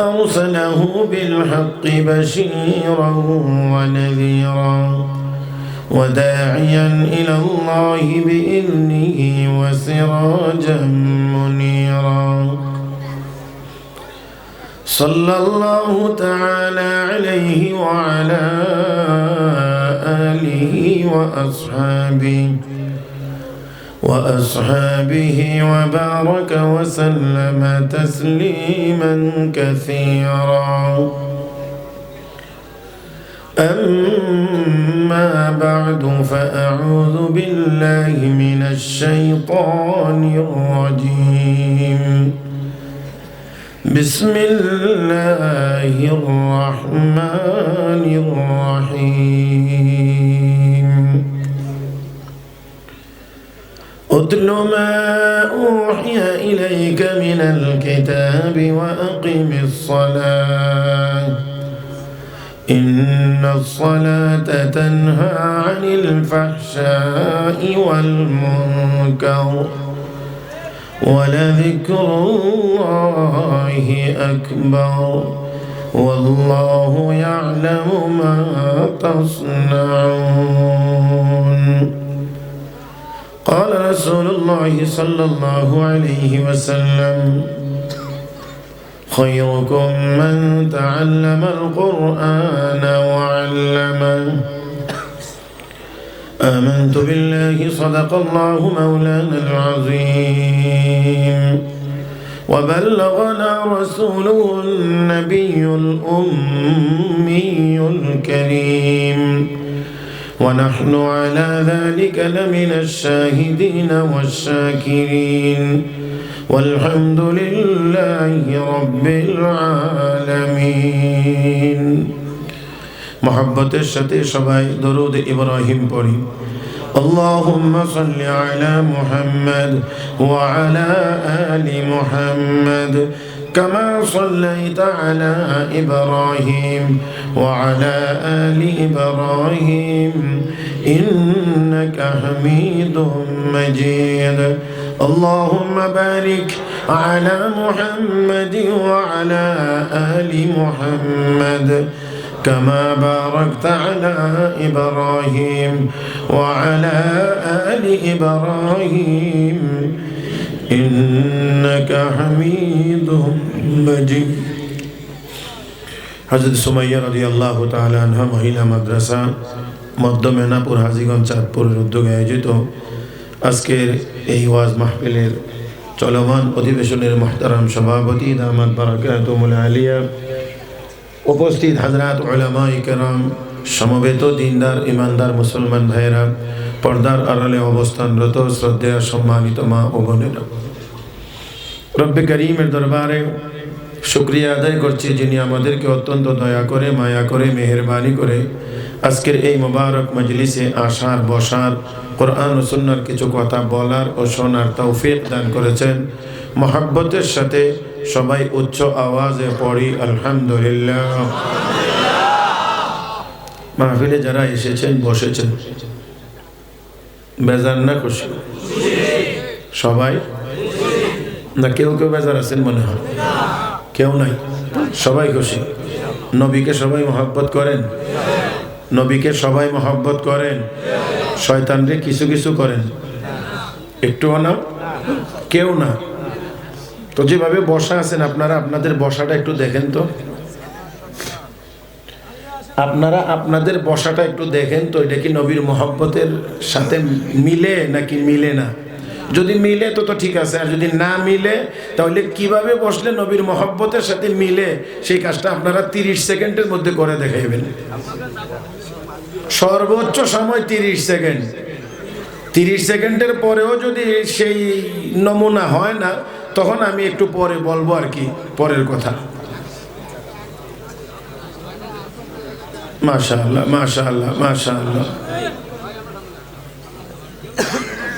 أرسله بالحق بشيرا ونذيرا وداعيا إلى الله بإذنه وسراجا منيرا صلى الله تعالى عليه وعلى آله وأصحابه وبارك وسلم تسليما كثيرا. أما بعد فأعوذ بالله من الشيطان الرجيم. بسم الله الرحمن الرحيم. اتل ما أوحي إليك من الكتاب وأقم الصلاة إن الصلاة تنهى عن الفحشاء والمنكر ولذكر الله أكبر والله يعلم ما تصنعون. قال رسول الله صلى الله عليه وسلم خيركم من تعلم القرآن وعلمه. آمنت بالله صدق الله مولانا العظيم وبلغنا رسوله النبي الأمي الكريم ونحن على ذلك لمن الشاهدين والشاكرين والحمد لله رب العالمين. محبت সাথে সবাই দরুদ ইব্রাহিম পড়ি। اللهم صل على محمد وعلى آل محمد كما صليت على إبراهيم وعلى آل إبراهيم إنك حميد مجيد. اللهم بارك على محمد وعلى آل محمد كما باركت على إبراهيم وعلى آل إبراهيم إنك حميد مجيد. হযরত সুমাইয়া রাদিয়াল্লাহু তাআলা আনহা মহিলা মাদ্রাসা মধ্য মেনাপুর হাজীগঞ্জ চাঁদপুরের উদ্যোগে আয়োজিত আজকের এই ওয়াজ মাহফিলের চলমান অধিবেশনের মুহতারাম সভাপতি দামাত বারাকাতুহুল আলিয়া, উপস্থিত হযরত উলামায়ে কেরাম, সমবেত দিনদার ইমানদার মুসলমান ভাইয়েরা, পর্দার আড়ালে অবস্থানরত শ্রদ্ধেয় সম্মানিত মা ও বোনেরা, রব্বে করিমের দরবারে শুকরিয়া আদায় করছি যিনি আমাদেরকে অত্যন্ত দয়া করে, মায়া করে, মেহেরবানি করে আজকের এই মোবারক মজলিসে আসার, বসার, কোরআন ও সুন্নাহর কিছু কথা বলার ও শোনার তৌফিক দান করেছেন। মহব্বতের সাথে সবাই উচ্চ আওয়াজে পড়ি আলহামদুলিল্লাহ। মাহফিলে যারা এসেছেন, বসেছেন, বেজার না খুশি? সবাই না? কেউ কেউ বেজার আছেন মনে হয়? কেউ নাই, সবাই খুশি। নবীকে সবাই মহব্বত করেন? নবীকে সবাই মহব্বত করেন? শয়তানরে কিছু কিছু করেন? একটুও না? কেউ না? তো যেভাবে বসা আছেন আপনারা, আপনাদের বসাটা একটু দেখেন তো। আপনারা আপনাদের বসাটা একটু দেখেন তো, এটা কি নবীর মহব্বতের সাথে মিলে নাকি মিলে না? যদি মিলে তো ঠিক আছে, আর যদি না মিলে তাহলে কিভাবে বসলে নবীর মহব্বতের সাথে মিলে সেই কাজটা আপনারা 30 সেকেন্ডের মধ্যে করে দেখাইবেন। সর্বোচ্চ সময় 30 সেকেন্ড। 30 সেকেন্ডের পরেও যদি সেই নমুনা হয় না, তখন আমি একটু পরে বলবো আর কি পরের কথা। মাশাআল্লাহ, মাশাআল্লাহ, মাশাআল্লাহ,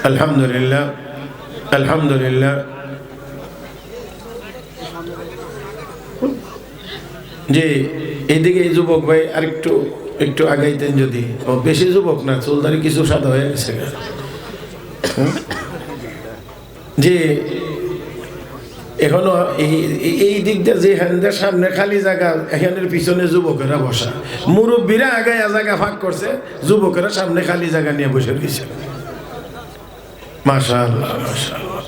আলহামদুলিল্লাহ, আলহামদুলিল্লাহ। যে এইদিকে এই যুবক ভাই আর একটু আগাইতেন যদি। ও বেশি যুবক না, চুলদারি কিছু সাদা হয়ে গেছে। যে এখনো এই দিক দিয়ে যে হ্যান্ডের সামনে খালি জায়গা, এখানের পিছনে যুবকেরা বসা, মুরব্বীরা আগে জায়গা ফাঁক করছে, যুবকেরা সামনে খালি জায়গা নিয়ে বসে রয়েছে। মাশাআল্লাহ মাশাআল্লাহ।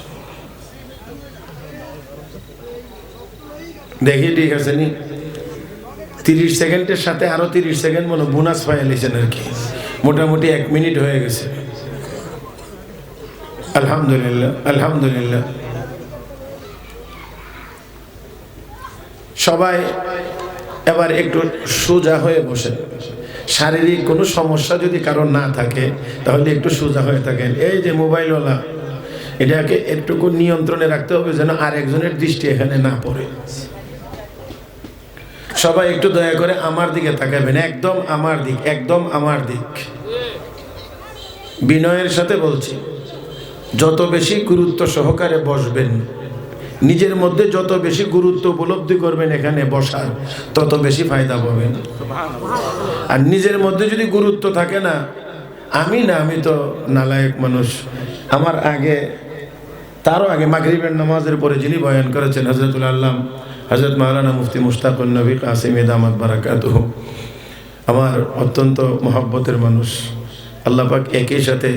দেখি ঠিক আছে নি, 30 সেকেন্ডের সাথে আরো 30 সেকেন্ড মনে বোনাস পাইলেছেন আর কি, মোটামুটি 1 মিনিট হয়ে গেছে। আলহামদুলিল্লাহ আলহামদুলিল্লাহ। সবাই এবার একটু সোজা হয়ে বসেন। শারীরিক কোনো সমস্যা যদি কারো না থাকে তাহলে একটু সোজা হয়ে থাকেন। এই যে মোবাইলওয়ালা, এটাকে একটু নিয়ন্ত্রণে রাখতে হবে যেন আরেকজনের দৃষ্টি এখানে না পড়ে। সবাই একটু দয়া করে আমার দিকে তাকাবেন, একদম আমার দিক, একদম আমার দিক। বিনয়ের সাথে বলছি, যত বেশি গুরুত্ব সহকারে বসবেন, নিজের মধ্যে যত বেশি গুরুত্ব উপলব্ধি করবেন এখানে বসার, তত বেশি ফায়দা পাবেন। আর নিজের মধ্যে যদি গুরুত্ব থাকে না, আমি তো নালায়েক মানুষ, আমার আগে তারও আগে মাগরিবের নামাজের পরে যিনি বয়ান করেছেন হযরতুল আল্লাম হযরত মাওলানা মুফতি মুশতাকুন নবী কাসিম দামাত বারাকাতুহু, আমার অত্যন্ত মহব্বতের মানুষ। আল্লাহ পাক একই সাথে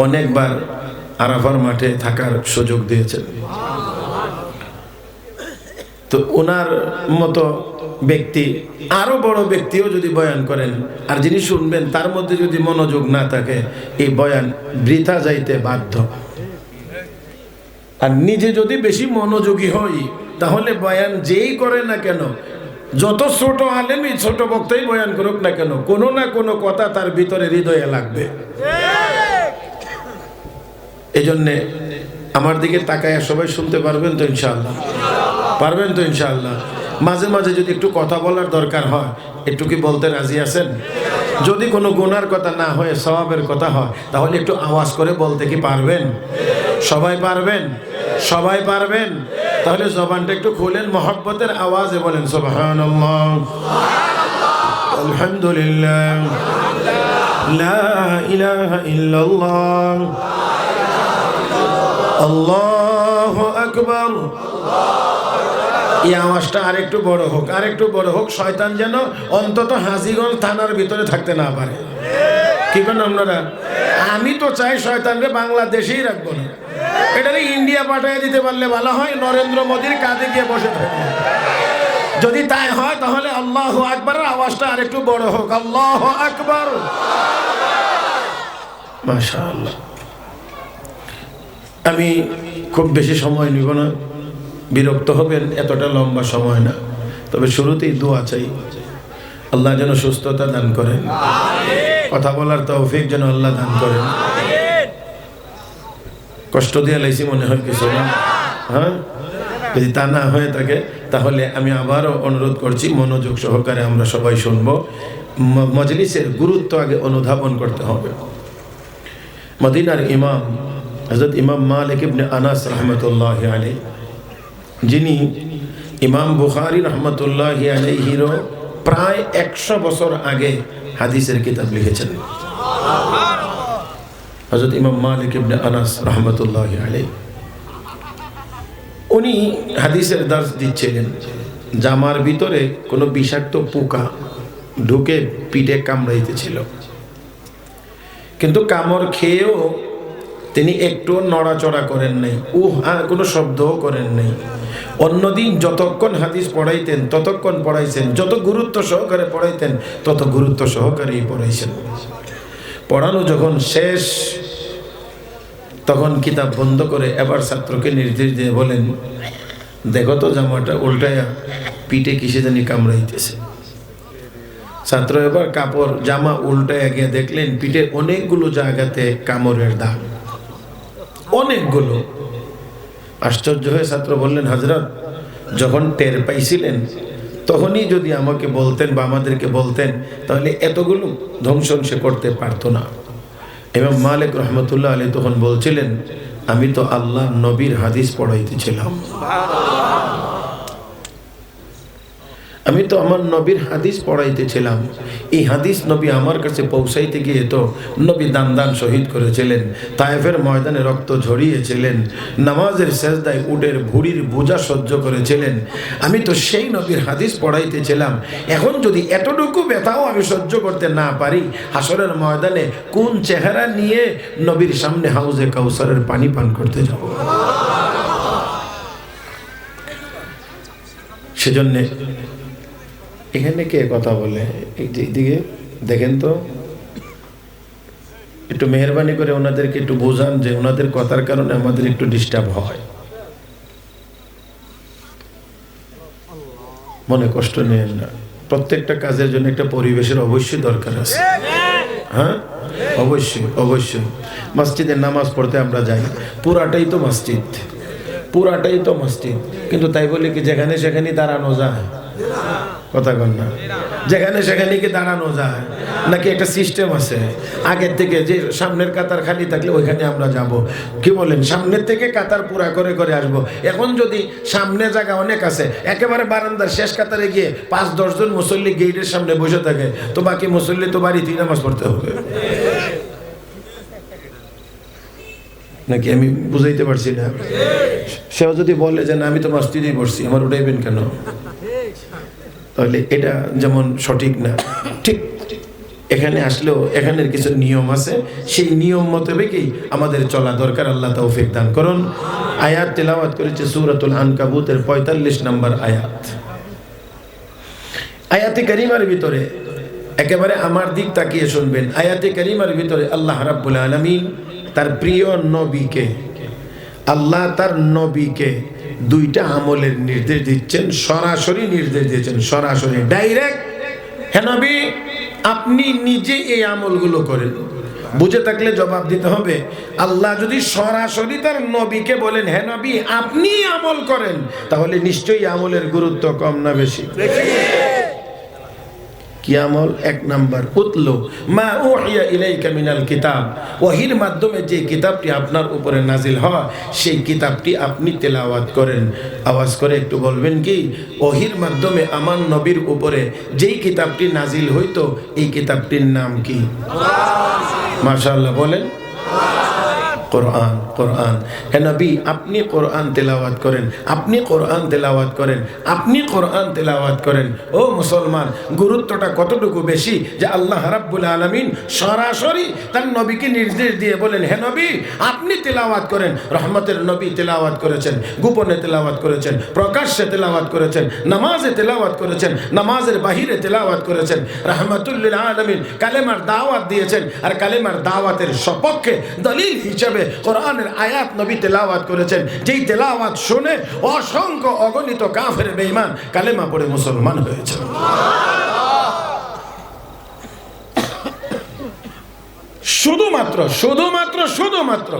অনেকবার আরাফার মাঠে থাকার সুযোগ দিয়েছেন। তো ওনার মতো ব্যক্তি, আরো বড় ব্যক্তিও যদি বয়ান করেন আর যিনি শুনবেন তার মধ্যে যদি মনোযোগ না থাকে, এই বয়ান বৃথা যাইতে বাধ্য। আর নিজে যদি বেশি মনোযোগী হই তাহলে বয়ান যেই করে না কেন, যত ছোট আলেমই ছোট বক্তাই বয়ান করুক না কেন, কোনো না কোনো কথা তার ভিতরে হৃদয়ে লাগবে। এই জন্যে আমার দিকে তাকায় সবাই শুনতে পারবেন তো ইনশাআল্লাহ? পারবেন তো ইনশাআল্লাহ? মাঝে মাঝে যদি একটু কথা বলার দরকার হয়, একটু কি বলতে রাজি আছেন? যদি কোনো গুনার কথা না হয়ে সওয়াবের কথা হয় তাহলে একটু আওয়াজ করে বলতে কি পারবেন? সবাই পারবেন? সবাই পারবেন? তাহলে জবানটা একটু খুলেন, মহব্বতের আওয়াজে বলেন সুবহানাল্লাহ, আলহামদুলিল্লাহ, লা ইলাহা ইল্লাল্লাহ, আল্লাহু আকবার। এই আওয়াজটা আরেকটু বড় হোক, আরেকটু বড় হোক, শয়তান যেন অন্তত হাজীগঞ্জ থানার ভিতরে থাকতে না পারে। কি করেন আপনারা? আমি তো চাই শয়তানরে বাংলাদেশেই রাখবো না, এটারে ইন্ডিয়া পাঠিয়ে দিতে পারলে ভালো হয়, নরেন্দ্র মোদীর কাঁধে গিয়ে বসে থাকে। যদি তাই হয় তাহলে আল্লাহু আকবারের আওয়াজটা আরেকটু বড় হোক, আল্লাহু আকবার। মাশাআল্লাহ। আমি খুব বেশি সময় নিব না, বিরক্ত হবেন, এতটা লম্বা সময় না। তবে শুরুতেই দোয়া চাই, আল্লাহ যেন সুস্থতা দান করেন, কথা বলার তৌফিক যেন আল্লাহ দান করেন। কষ্ট দিয়ে লাইছি মনে হয় কিছু না? হ্যাঁ, যদি তা না হয়ে থাকে তাহলে আমি আবারও অনুরোধ করছি, মনোযোগ সহকারে আমরা সবাই শুনবো। মজলিসের গুরুত্ব আগে অনুধাবন করতে হবে। মদিনার ইমাম হযরত ইমাম মালিক ইবনে আনাস রাহমাতুল্লাহি আলাইহি, যিনি ইমাম বুখারী রাহমাতুল্লাহি আলাইহির প্রায় 100 বছর আগে হাদিসের কিতাব লিখেছেন। হযরত ইমাম মালিক ইবনে আনাস রাহমাতুল্লাহি আলাইহি, উনি হাদিসের দার্স দিচ্ছিলেন। জামার ভিতরে কোনো বিষাক্ত পোকা ঢুকে পিঠে কামড়াইতেছিল, কিন্তু কামড় খেয়েও তিনি একটু নড়াচড়া করেন নাই, কোনো শব্দও করেন নাই। অন্যদিন যতক্ষণ হাদিস পড়াইতেন ততক্ষণ পড়াইছেন, যত গুরুত্ব সহকারে পড়াইতেন তত গুরুত্ব সহকারেই পড়াইছেন। পড়ানো যখন শেষ তখন কিতাব বন্ধ করে এবার ছাত্রকে নির্দেশ দিয়ে বলেন, দেখো তো জামাটা উল্টায়া পিঠে কিসে জানি কামড়াইতেছে। ছাত্র এবার কাপড় জামা উল্টায়া গিয়ে দেখলেন পিঠে অনেকগুলো জায়গাতে কামড়ের দাগ, অনেকগুলো। আশ্চর্য হয়ে ছাত্র বললেন, হযরত, যখন টের পাইছিলেন তখনই যদি আমাকে বলতেন বা আমাদেরকে বলতেন তাহলে এতগুলো ধ্বংসন সে করতে পারতো না। ইমাম মালিক রহমতুল্লাহ আলাইহি তখন বলছিলেন, আমি তো আল্লাহ নবীর হাদিস পড়াইতেছিলাম। আমি তো আমার নবীর হাদিস পড়াইতেছিলাম, এই হাদিস নবী আমার কাছে পৌঁছাইতে গিয়ে তো নবী দান দান শহীদ করেছিলেন, তায়েফের ময়দানে রক্ত ঝরিয়েছিলেন, নামাজের সেজদায় উটের ভুঁড়ির বোঝা সহ্য করেছিলেন। আমি তো সেই নবীর হাদিস পড়াইতেছিলাম। এখন যদি এতটুকু ব্যথাও আমি সহ্য করতে না পারি, হাসরের ময়দানে কোন চেহারা নিয়ে নবীর সামনে হাউজে কাউসারের পানি পান করতে যাব? সেজন্য এখানে কে কথা বলে এইদিকে দেখেন তো, একটু মেহরবানি করে ওনাদেরকে একটু বোঝান যে ওনাদের কথার কারণে আমাদের একটু ডিস্টার্ব হয়। মনে কষ্ট নেন না, প্রত্যেকটা কাজের জন্য একটা পরিবেশের অবশ্যই দরকার আছে। হ্যাঁ, অবশ্যই অবশ্যই। মসজিদে নামাজ পড়তে আমরা যাই, পুরাটাই তো মসজিদ, পুরাটাই তো মসজিদ, কিন্তু তাই বলে কি যেখানে সেখানে দাঁড়ানো যায়? কথা কন না, যেখানে সেখানে কি দাঁড়ানো যায় নাকি একটা সিস্টেম আছে আগের থেকে যে সামনের কাতার খালি থাকলে ওইখানে আমরা যাব? কি বলেন, সামনের থেকে কাতার পুরা করে করে আসবো? এখন যদি সামনে জায়গা অনেক আছে, একেবারে বারান্দার শেষ কাতারে গিয়ে 5-10 জন মুসল্লি গেটের সামনে বসে থাকে, তো বাকি মুসল্লি তো বাড়িতেই নামাজ পড়তে হবে নাকি? আমি বুঝাইতে পারছি না। সেও যদি বলে যে না আমি তো মসজিদেই পড়ছি, আমার উঠাইবেন কেন? তাহলে এটা যেমন সঠিক না। ঠিক এখানে আসলেও এখানের কিছু নিয়ম আছে, সেই নিয়ম মোতাবেকই আমাদের চলা দরকার। আল্লাহ তৌফিক দান করুন। আয়াত তেলাওয়াত করেছে সূরাতুল আনকাবুতের 45 নম্বর আয়াত। আয়াতে কারিমার ভিতরে একেবারে আমার দিক তাকিয়ে শুনবেন। আয়াতে কারিমার ভিতরে আল্লাহ রাব্বুল আলামিন তার প্রিয় নবীকে, আল্লাহ তার নবীকে দুইটা আমলের নির্দেশ দিচ্ছেন, সরাসরি নির্দেশ দিয়েছেন, সরাসরি ডাইরেক্ট। হে নবী, আপনি নিজে এই আমলগুলো করেন। বুঝে থাকলে জবাব দিতে হবে। আল্লাহ যদি সরাসরি তার নবীকে বলেন হে নবী আপনি আমল করেন, তাহলে নিশ্চয়ই আমলের গুরুত্ব কম না বেশি? কি আমল? 1 নাম্বার, উতলু মা উহিয়া ইলাইকা মিনাল কিতাব, ওহীর মাধ্যমে যে কিতাবটি আপনার উপরে নাজিল হয় সেই কিতাবটি আপনি তেলাওয়াত করেন। আওয়াজ করে একটু বলবেন কি, ওহীর মাধ্যমে আমার নবীর উপরে যেই কিতাবটি নাজিল হইতো এই কিতাবটির নাম কি? মাশাআল্লাহ বলেন কোরআন। কোরআন। হে নবী আপনি কোরআন তেলাওয়াত করেন, আপনি কোরআন তেলাওয়াত করেন, আপনি কোরআন তেলাওয়াত করেন। ও মুসলমান, গুরুত্বটা কতটুকু বেশি যে আল্লাহ রাব্বুল আলামিন সরাসরি তার নবীকে নির্দেশ দিয়ে বলেন হে নবী আপনি তেলাওয়াত করেন। রহমতের নবী তেলাওয়াত করেছেন, গোপনে তেলাওয়াত করেছেন, প্রকাশ্যে তেলাওয়াত করেছেন, নামাজে তেলাওয়াত করেছেন, নামাজের বাহিরে তেলাওয়াত করেছেন। রাহমাতুল লিল আলামিন কালেমার দাওয়াত দিয়েছেন, আর কালেমার দাওয়াতের সপক্ষে দলিল হিসেবে কোরআনের আয়াত নবী তেলাওয়াত করেছেন, যেই তেলাওয়াত শুনে অসংখ্য অগণিত কাফের বেঈমান কালেমা পড়ে মুসলমান হয়েছে। শুধুমাত্র শুধুমাত্র শুধুমাত্র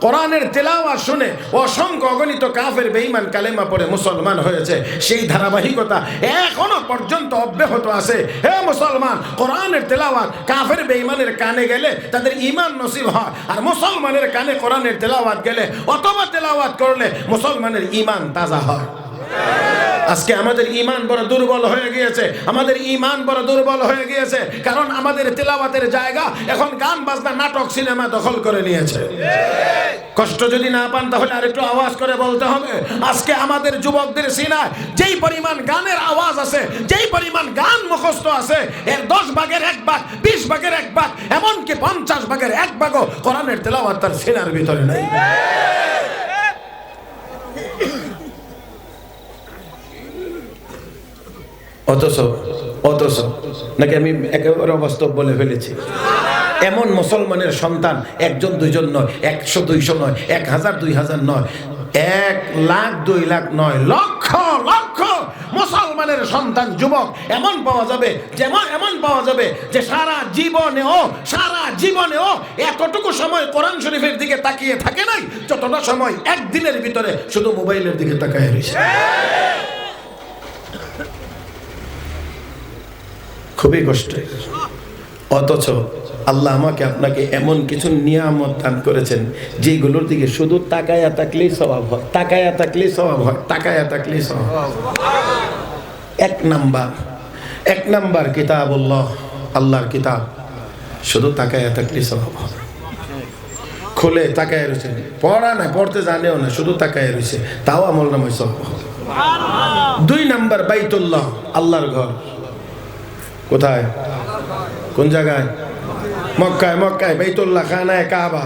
কোরআনের তেলাওয়াত শুনে অসংখ্য অগণিত কাফের বেঈমান কালেমা পড়ে মুসলমান হয়েছে। সেই ধারাবাহিকতা এখনো পর্যন্ত অব্যাহত আছে। হে মুসলমান, কোরআনের তেলাওয়াত কাফের বেঈমানের কানে গেলে তাদের ঈমান নসিব হয়, আর মুসলমানের কানে কোরআনের তেলাওয়াত গেলে অথবা তেলাওয়াত করলে মুসলমানের ঈমান তাজা হয়। আজকে আমাদের ঈমান বড় দুর্বল হয়ে গিয়েছে, আমাদের ঈমান বড় দুর্বল হয়ে গিয়েছে, কারণ আমাদের তেলাওয়াতের জায়গা এখন গান বাজনা নাটক সিনেমা দখল করে নিয়েছে। কষ্ট যদি না পান তাহলে আরেকটু আওয়াজ করে বলতে হবে। আজকে আমাদের যুবকদের সিনায় যেই পরিমাণ গানের আওয়াজ আছে, যেই পরিমাণ গান মুখস্থ আছে, এর 10 ভাগের 1 ভাগ, 20 ভাগের 1 ভাগ, এমনকি 50 ভাগের 1 ভাগও কোরআনের তেলাওয়াত তার সিনার ভিতরে নাই। অথচ নাকি আমি একেবারে অবাস্তব বলে ফেলেছি? এমন মুসলমানের সন্তান 1 2 নয়, 100 200 নয়, 1000 2000 নয়, 1 লাখ 2 লাখ নয়, লক্ষ লক্ষ মুসলমানের সন্তান যুবক এমন পাওয়া যাবে, যেমন এমন পাওয়া যাবে যে সারা জীবনেও এতটুকু সময় কোরআন শরীফের দিকে তাকিয়ে থাকে নাই যতটা সময় একদিনের ভিতরে শুধু মোবাইলের দিকে তাকিয়ে রয়েছে। খুবই কষ্ট। অথচ আল্লাহ আমাকে আপনাকে এমন কিছু নিয়ামত দান করেছেন যেগুলোর দিকে শুধু তাকায়া থাকলেই সওয়াব হয়, তাকায়া থাকলেই সওয়াব হয়, তাকায়া থাকলেই সওয়াব। এক নাম্বার কিতাবুল্লাহ, আল্লাহর কিতাব। শুধু তাকায় থাকলে সওয়াব হবে। খুলে তাকায় রয়েছে, পড়া নাই, পড়তে জানেও না, শুধু তাকায় রয়েছে, তাও আমল নামায় সওয়াব হবে। 2 নাম্বার বাইতুল্লাহ, আল্লাহর ঘর। কোথায়? কোন জায়গায়? মক্কায় বাইতুল্লাহ, খানায় কাবা।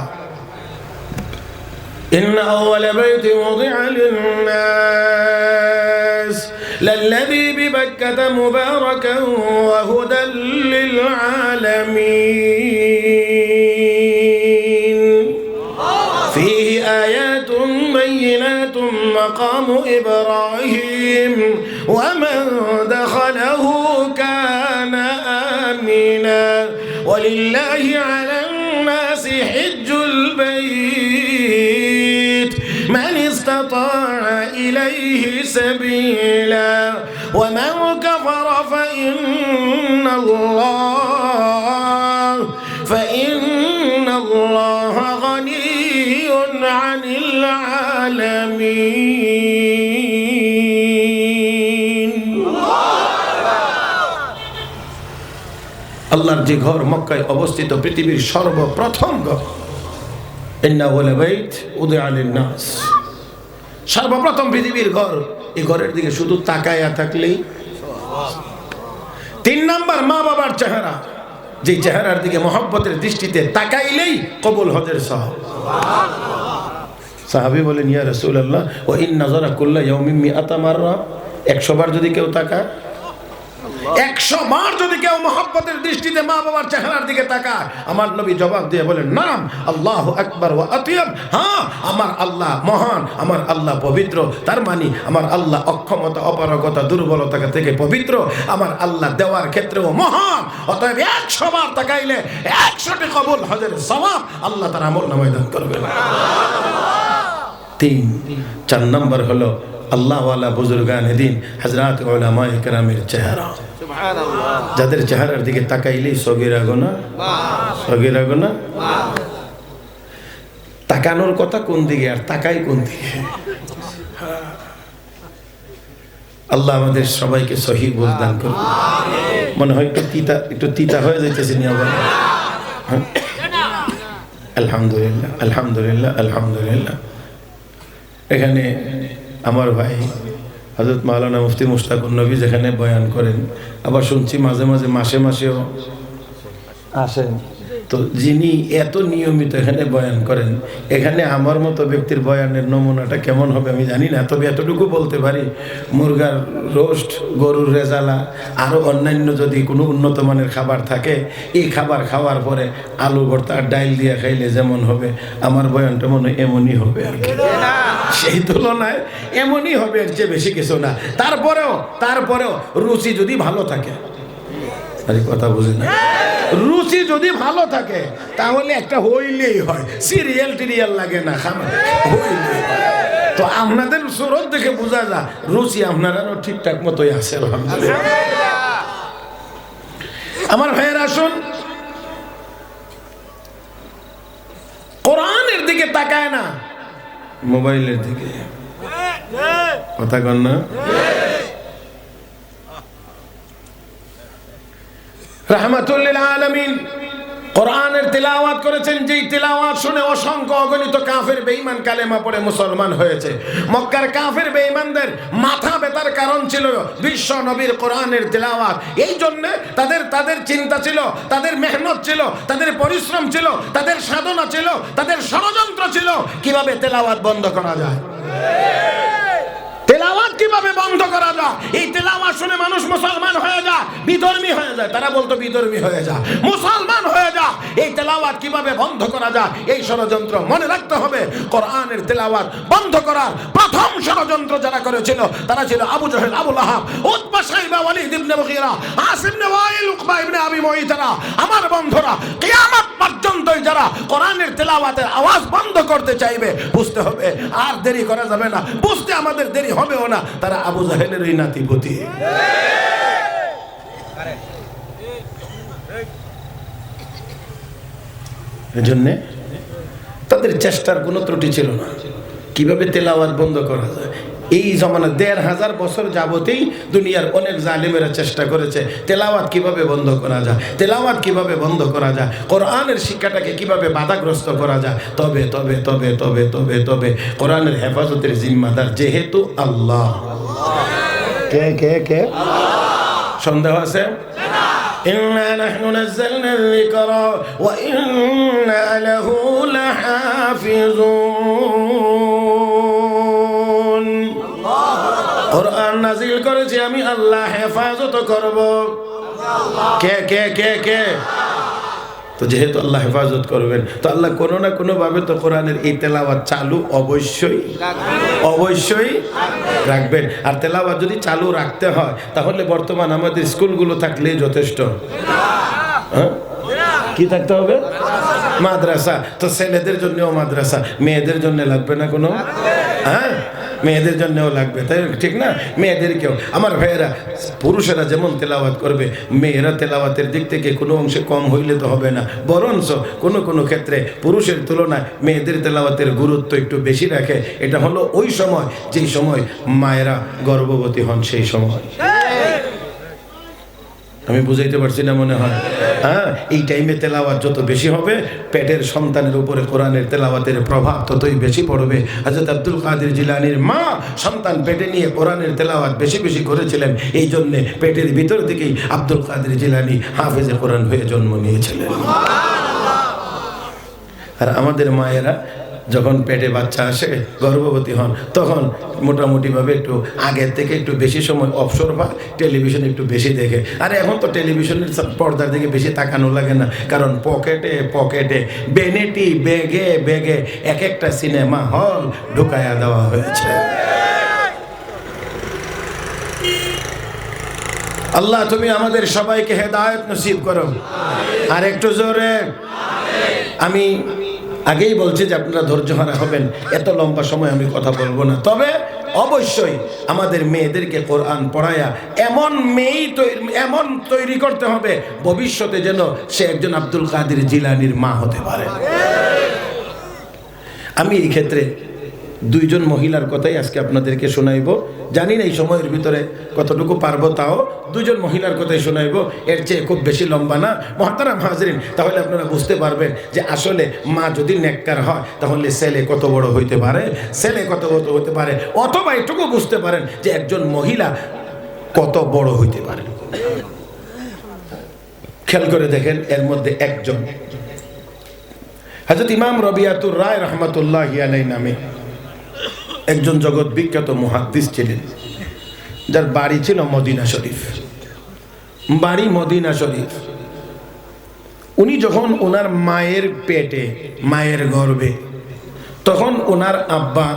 إن أول بيت وضع للناس للذي ببكة مباركا وهدى للعالمين فيه آيات بينات مقام إبراهيم ومن دخله كان آمنا ولله على الناس حج البيت من استطاع إليه سبيلا ومن كفر فإن الله غني عن العالمين আল্লাহর যে ঘর মক্কায় অবস্থিত, পৃথিবীর সর্বপ্রথম ঘর। ইন্না আওয়ালা বাইত উদিআ লিন-নাস, সর্বপ্রথম পৃথিবীর ঘর। এই ঘরের দিকে শুধু তাকায়া থাকলেই। 3 নাম্বার মা বাবার চেহারা, যে চেহারার দিকে মহব্বতের দৃষ্টিতে তাকাইলেই কবুল হজের সওয়াব। সাহাবী বলেন, ইয়া রাসূলুল্লাহ ওয়া ইন নাযারা কুল্লা ইয়াউমিন মিআতা মাররা, 100 বার যদি কেউ তাকায়, 100 বার যদি কেউ মহব্বতের দৃষ্টিতে মা বাবার চেহারার দিকে তাকায়, আমার নবী জবাব দিয়ে বলেন, নাম আল্লাহু আকবার ওয়া আতিয়াব, হ্যাঁ আমার আল্লাহ মহান, আমার আল্লাহ পবিত্র। তার মানে আমার আল্লাহ অক্ষমতা, অপারগতা, দুর্বলতা থেকে পবিত্র, আমার আল্লাহ দেওয়ার ক্ষেত্রেও মহান। অতএব 100 বার তাকাইলে 100টি কবুল হজের সওয়াব আল্লাহ তার আমলনামায় দান করবেন। 4 নাম্বার হলো আল্লাহ ওয়ালা বুজুর্গানে দিন, হযরত উলামায়ে কেরামের চেহারা। যাদের চেহারার দিকে তাকাইলেই সগীরা গুনাহ। তাকানোর কথা কোন দিকে আর তাকাই কোন দিকে? আল্লাহ আমাদের সবাইকে সহিহ বুঝ দান করুন। মনে হয় একটু তিতা হয়ে যাইতেছে নি আবার। আলহামদুলিল্লাহ আলহামদুলিল্লাহ আলহামদুলিল্লাহ। এখানে আমার ভাই হযরত মাওলানা মুফতি মুশতাকুর নবী যেখানে বয়ান করেন, আবার শুনছি মাঝে মাসেও আসেন। তো যিনি এত নিয়মিত এখানে বয়ান করেন, এখানে আমার মতো ব্যক্তির বয়ানের নমুনাটা কেমন হবে আমি জানি না। তবে এতটুকু বলতে পারি, মুরগার রোস্ট, গরুর রেজালা, আরও অন্যান্য যদি কোনো উন্নত মানের খাবার থাকে, এই খাবার খাওয়ার পরে আলু ভর্তা আর ডাইল দিয়ে খাইলে যেমন হবে, আমার বয়ানটা মনে হয় এমনই হবে আর কি। সেই তুলনায় এমনই হবে, এর চেয়ে বেশি কিছু না। তারপরেও রুচি যদি ভালো থাকে, আরে কথা বুঝে না, রুচি যদি ভালো থাকে তাহলে একটা হইলেই হয়, সিরিয়াল লাগে না, হইলেই হয়। তো আপনাদের সুরত দেখে বোঝা যায় রুচি আপনারাও ঠিকঠাক মতোই আছে আলহামদুলিল্লাহ। আমার ভাইয়ের আসুন, কোরআনের দিকে তাকায় না, মোবাইলের দিকে। কথা কন না? রাহমাতুল লিল আলামিন কোরআনের তিলাওয়াত করেছেন, যেই তিলাওয়াত শুনে অসংখ্য অগণিত কাফের বেঈমান কালেমা পড়ে মুসলমান হয়েছে। মক্কার কাফের বেঈমানদের মাথা ব্যথার কারণ ছিল বিশ্ব নবীর কোরআনের তিলাওয়াত। এই জন্য তাদের চিন্তা ছিল, তাদের মেহনত ছিল, তাদের পরিশ্রম ছিল, তাদের সাধনা ছিল, তাদের ষড়যন্ত্র ছিল কিভাবে তেলাওয়াত বন্ধ করা যায়, তেলাওয়াত কিভাবে বন্ধ করা যায়। এই তেলাওয়াত শুনে মানুষ মুসলমান হয়ে যায়, বিধর্মী হয়ে যায়। তারা বলতো বিধর্মী হয়ে যায়, মুসলমান হয়ে যায়। এই তেলাওয়াত কিভাবে বন্ধ করা যায়, এই ষড়যন্ত্র মনে রাখতে হবে। কোরআনের তেলাওয়াত বন্ধ করার প্রথম ষড়যন্ত্র যারা করেছিল তারা ছিল আবু জাহেল, আবু লাহাব, উতবা, শাইবা, ওয়ালিদ ইবনে মুগীরা, আসিম ইবনে ওয়াইল, উকবা ইবনে আবি মুআইতারা। আমার বন্ধুরা, কিয়ামত পর্যন্তই যারা কোরআনের তেলাওয়াতের আওয়াজ বন্ধ করতে চাইবে, বুঝতে হবে আর দেরি করা যাবে না। বুঝতে আমাদের দেরি হবেও না, তারা আবু জাহেলের ওই নাতিপুতি। এজন্য তাদের চেষ্টার কোনো ত্রুটি ছিল না। কিভাবে তেলাওয়াত বন্ধ করা যায়, এই জমানা ১৫০০ বছর যাবতেই দুনিয়ার অনেক জালিমেরা চেষ্টা করেছে তেলাওয়াত কিভাবে বন্ধ করা যায়, তেলাওয়াত কিভাবে বন্ধ করা যায়, কোরআনের শিক্ষাটাকে কিভাবে বাধাগ্রস্ত করা যায়। তবে তবে তবে তবে তবে তবে কোরআনের হেফাজতের জিম্মাদার যেহেতু আল্লাহ। কে কে কে সন্দেহ আছে? ইন্না নাহনু নাযালনা যিকরা ওয়া ইন্না লাহু লাহাফিজুন। কোরআন নাযিল করেছি আমি আল্লাহ, হেফাজত করব। কে কে কে কে? তো যেহেতু আল্লাহ হেফাজত করবেন, তো আল্লাহ কোনো না কোনো ভাবে তো কোরআনের এই তেলাওয়াত চালু অবশ্যই অবশ্যই রাখবেন। আর তেলাওয়াত যদি চালু রাখতে হয় তাহলে বর্তমান আমাদের স্কুলগুলো থাকলেই যথেষ্ট। হ্যাঁ, কি থাকতে হবে? মাদ্রাসা। তো ছেলেদের জন্যও মাদ্রাসা, মেয়েদের জন্য লাগবে না কোনো? হ্যাঁ, মেয়েদের জন্যও লাগবে, তাই ঠিক না? মেয়েদেরকেও আমার ভাইয়েরা, পুরুষেরা যেমন তেলাওয়াত করবে, মেয়েরা তেলাওয়াতের দিক থেকে কোনো অংশে কম হইলে তো হবে না, বরঞ্চ কোনো কোনো ক্ষেত্রে পুরুষের তুলনায় মেয়েদের তেলাওয়াতের গুরুত্ব একটু বেশি রাখে। এটা হলো ওই সময় যেই সময় মায়েরা গর্ভবতী হন, সেই সময়। আমি বুঝাইতে পারছি না মনে হয়? হ্যাঁ, এই টাইমে তেলাওয়াত যত বেশি হবে, পেটের সন্তানের উপরে কোরআনের তেলাওয়াতের প্রভাব ততই বেশি পড়বে। হযরত আব্দুল কাদের জিলানীর মা সন্তান পেটে নিয়ে কোরআনের তেলাওয়াত বেশি বেশি করেছিলেন, এই জন্যে পেটের ভিতর থেকেই আব্দুল কাদের জিলানী হাফেজে কোরআন হয়ে জন্ম নিয়েছিলেন। আর আমাদের মায়েরা যখন পেটে বাচ্চা আসে, গর্ভবতী হন, তখন মোটামুটিভাবে একটু আগের থেকে একটু বেশি সময় অবসর পায়, টেলিভিশন একটু বেশি দেখে। আর এখন তো টেলিভিশনের পর্দার দিকে বেশি তাকানো লাগে না, কারণ পকেটে পকেটে বেনেটি ব্যাগে ব্যাগে এক একটা সিনেমা হল ঢুকায়া দেওয়া হয়েছে। আল্লাহ তুমি আমাদের সবাইকে হেদায়েত নসিব করো। আর একটু জোরে আমি আগেই বলছি যে আপনারা ধৈর্যহারা হবেন, এত লম্বা সময় আমি কথা বলবো না। তবে অবশ্যই আমাদের মেয়েদেরকে কোরআন পড়ায়া এমন মেয়ে এমন তৈরি করতে হবে ভবিষ্যতে যেন সে একজন আব্দুল কাদের জিলানীর মা হতে পারে। আমি এই ক্ষেত্রে দুইজন মহিলার কথাই আজকে আপনাদেরকে শোনাইব। জানি না এই সময়ের ভিতরে কতটুকু পারবো, তাও দুজন মহিলার কথাই শোনাইব, এর চেয়ে খুব বেশি লম্বা না। মুহতারাম হাজরিন, তাহলে আপনারা বুঝতে পারবেন যে আসলে মা যদি নেককার হয় তাহলে ছেলে কত বড় হইতে পারে, ছেলে কত বড় হতে পারে, অথবা এটুকু বুঝতে পারেন যে একজন মহিলা কত বড় হইতে পারে। খেয়াল করে দেখেন, এর মধ্যে একজন হযরত ইমাম রবিয়াতুর রায় রহমাতুল্লাহি আলাইহি নামে একজন জগৎ বিখ্যাত মুহাদ্দিস ছিলেন, যার বাড়ি ছিল মদিনা শরীফ। বাড়ি মদিনা শরীফ। উনি যখন ওনার মায়ের পেটে, মায়ের গর্ভে, তখন ওনার আব্বা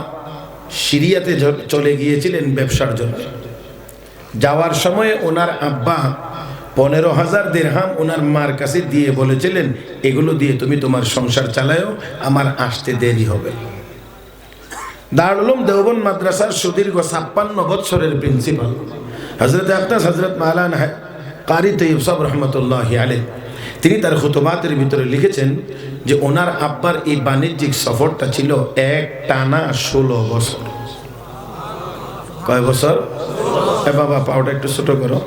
সিরিয়াতে চলে গিয়েছিলেন ব্যবসার জন্য। যাওয়ার সময় ওনার আব্বা 15,000 দিরহাম ওনার মার কাছে দিয়ে বলেছিলেন, এগুলো দিয়ে তুমি তোমার সংসার চালাও, আমার আসতে দেরি হবে। দারুল উলুম দেওবন্দ মাদ্রাসার সুদীর্ঘ 56 বছরের প্রিন্সিপাল হযরত আকদাস হযরত মাওলানা কারি তৈয়ব সাহেব রহমতুল্লাহি আলাইহি, তিনি তার খুতবাতের ভিতরে লিখেছেন যে ওনার আব্বার এই বাণিজ্যিক সফরটা ছিল এক টানা 16 বছর। কয় বছর? এ বাবা, পাওটা একটু ছোট করো।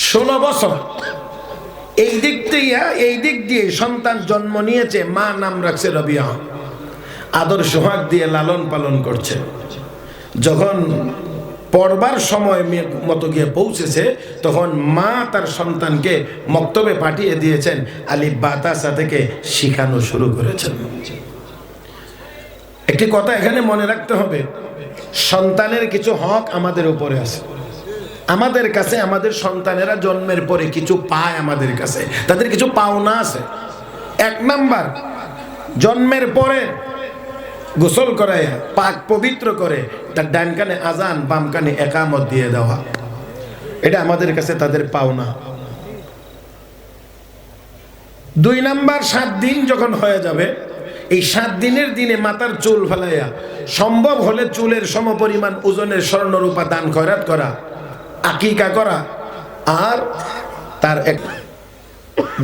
16 বছর। এই দিক দিয়ে সন্তান জন্ম নিয়েছে, মা নাম রাখছে রবিয়া, আদর সোহাগ দিয়ে লালন পালন করছে। যখন পড়বার সময় মতো গিয়ে পৌঁছেছে, তখন মা তার সন্তানকে মক্তবে পাঠিয়ে দিয়েছেন, আলিফ বা তা সা থেকে শিখানো শুরু করেছেন। একটি কথা এখানে মনে রাখতে হবে, সন্তানের কিছু হক আমাদের উপরে আছে। আমাদের কাছে আমাদের সন্তানেরা জন্মের পরে কিছু পায়, আমাদের কাছে তাদের কিছু পাওনা আছে। 1 নাম্বার, জন্মের পরে গোসল করাইয়া পাক পবিত্র করে তার ডান কানে আজান, বাম কানে একামত দিয়ে দেওয়া, এটা আমাদের কাছে তাদের পাওনা। 2 নাম্বার, 7 দিন যখন হয়ে যাবে, এই 7 দিনের দিনে মাথার চুল ফেলাইয়া সম্ভব হলে চুলের সমপরিমাণ ওজনের স্বর্ণরূপা দান খয়রাত করা, আকিকা করা। আর তার এক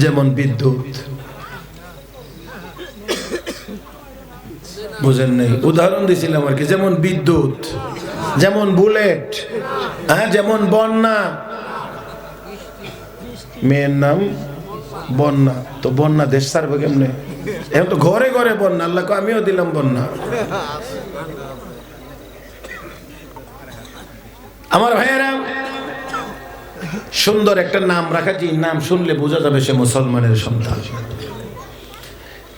যেমন বিদ্যুৎ, বুঝেন নাই? উদাহরণ দিছিলাম আর কি, যেমন বিদ্যুৎ, যেমন বুলেট, হ্যাঁ, যেমন বন্যা। মেয়ের নাম বন্যা, তো বন্যা দেশ ছাড়বে কেমনে? এখন তো ঘরে ঘরে বন্যা, আল্লাহ আমিও দিলাম বন্যা। আমার ভাইয়েরা, সুন্দর একটা নাম রাখা, যে নাম শুনলে বোঝা যাবে সে মুসলমানের সন্তান।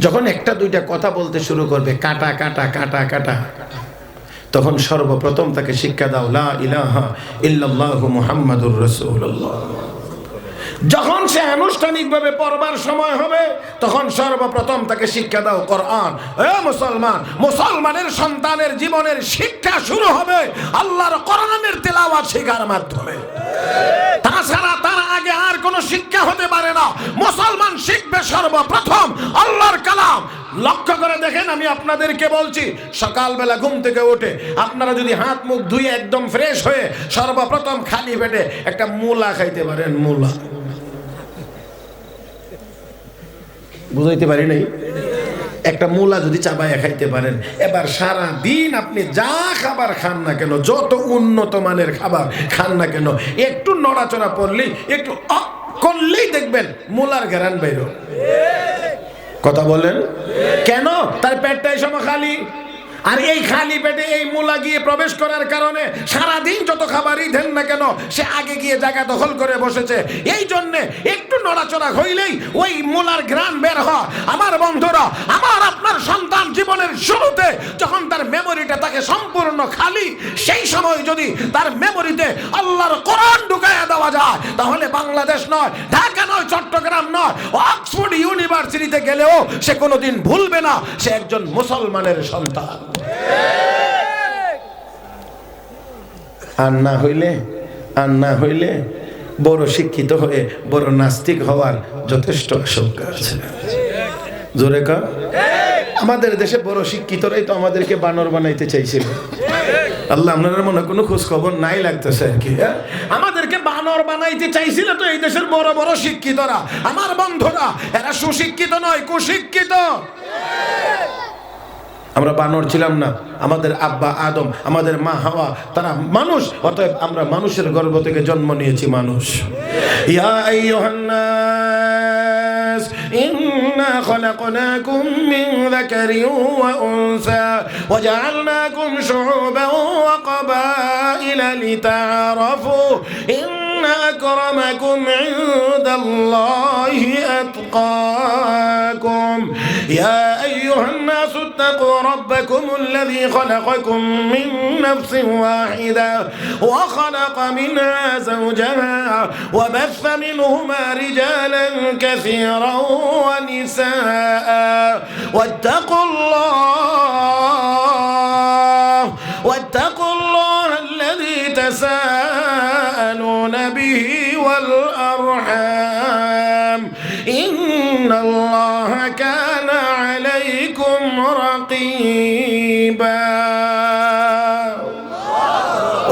যখন একটা দুইটা কথা বলতে শুরু করবে, কাটা কাটা কাটা কাটা, তখন সর্বপ্রথম তাকে শিক্ষা দাও লা ইলাহা ইল্লাল্লাহু মুহাম্মাদুর রাসূলুল্লাহ। যখন সে আনুষ্ঠানিকভাবে পড়বার সময় হবে, তখন সর্বপ্রথম তাকে শিক্ষা দাও কোরআন। এ মুসলমান, মুসলমানের সন্তানের জীবনের শিক্ষা শুরু হবে আল্লাহর কোরআনের তেলাওয়াত শেখার মাধ্যমে। তাছাড়া তার আগে আর কোনো শিক্ষা হতে পারে না। মুসলমান শিখবে সর্বপ্রথম আল্লাহর কালাম। লক্ষ্য করে দেখেন, আমি আপনাদেরকে বলছি, সকালবেলা ঘুম থেকে উঠে আপনারা যদি হাত মুখ ধুয়ে একদম ফ্রেশ হয়ে সর্বপ্রথম খালি পেটে একটা মূলা খাইতে পারেন, মূলা, বুঝাইতে পারি নাই, একটা মূলা যদি চাবাইয়া খাইতে পারেন, এবার সারা দিন আপনি যা খাবার খান না কেন, যত উন্নত মানের খাবার খান না কেন, একটু নড়াচড়া পড়লেই, একটু করলেই দেখবেন মূলার ঘেরান বেরো। কথা বলেন কেন? তার পেটটা এই সময় খালি, আর এই খালি পেটে এই মূলা গিয়ে প্রবেশ করার কারণে সারাদিন যত খাবারই দেন না কেন, সে আগে গিয়ে জায়গা দখল করে বসেছে। এই জন্যে একটু নড়াচড়া হইলেই ওই মূলার ঘ্রাণ বের হয়। আমার বন্ধুরা, আমার আপনার সন্তান জীবনের শুরুতে যখন তার মেমোরিটা তাকে সম্পূর্ণ খালি, সেই সময় যদি তার মেমোরিতে আল্লাহর কোরআন ঢুকাইয়া দেওয়া যায়, তাহলে বাংলাদেশ নয়, ঢাকা নয়, চট্টগ্রাম নয়, অক্সফোর্ড ইউনিভার্সিটিতে গেলেও সে কোনোদিন ভুলবে না সে একজন মুসলমানের সন্তান। আর না হইলে বড় শিক্ষিত হয়ে বড় নাস্তিক হওয়ার যথেষ্ট আশঙ্কা আছে। জোরে কা? আমাদের দেশে বড় শিক্ষিতরাই তো আমাদেরকে বানর বানাইতে চাইছিল। আল্লাহ, আপনার মনে কোনো খোঁজ খবর নাই লাগতেছে আর কি। আমাদেরকে বানর বানাইতে চাইছিল তো এই দেশের বড় বড় শিক্ষিতরা। আমার বন্ধুরা, এরা সুশিক্ষিত নয়, কুশিক্ষিত। আমরা বানর ছিলাম না। আমাদের আব্বা আদম, আমাদের মা হাওয়া, তারা মানুষ, অতএব আমরা মানুষের গর্ভ থেকে জন্ম নিয়েছি মানুষ। ইয়া আইয়ুহান নাস ইন্না খলাকনাকুম মিন যাকারিন ওয়া উনসা ওয়া জাআলনাকুম শুউবান ওয়া ক্বাবাইলা লিতাআরাফু ইন্না আকরামাকুম ইনদাল্লাহি আতকাকুম। ইয়া আইয়ুহান নাস اتقوا ربكم الذي خلقكم من نفس واحدة وخلق منها زوجها وبث منهما رجالا كثيرا ونساء واتقوا الله الذي تساءلون به والأرحام إن الله كان عليكم رقيبا।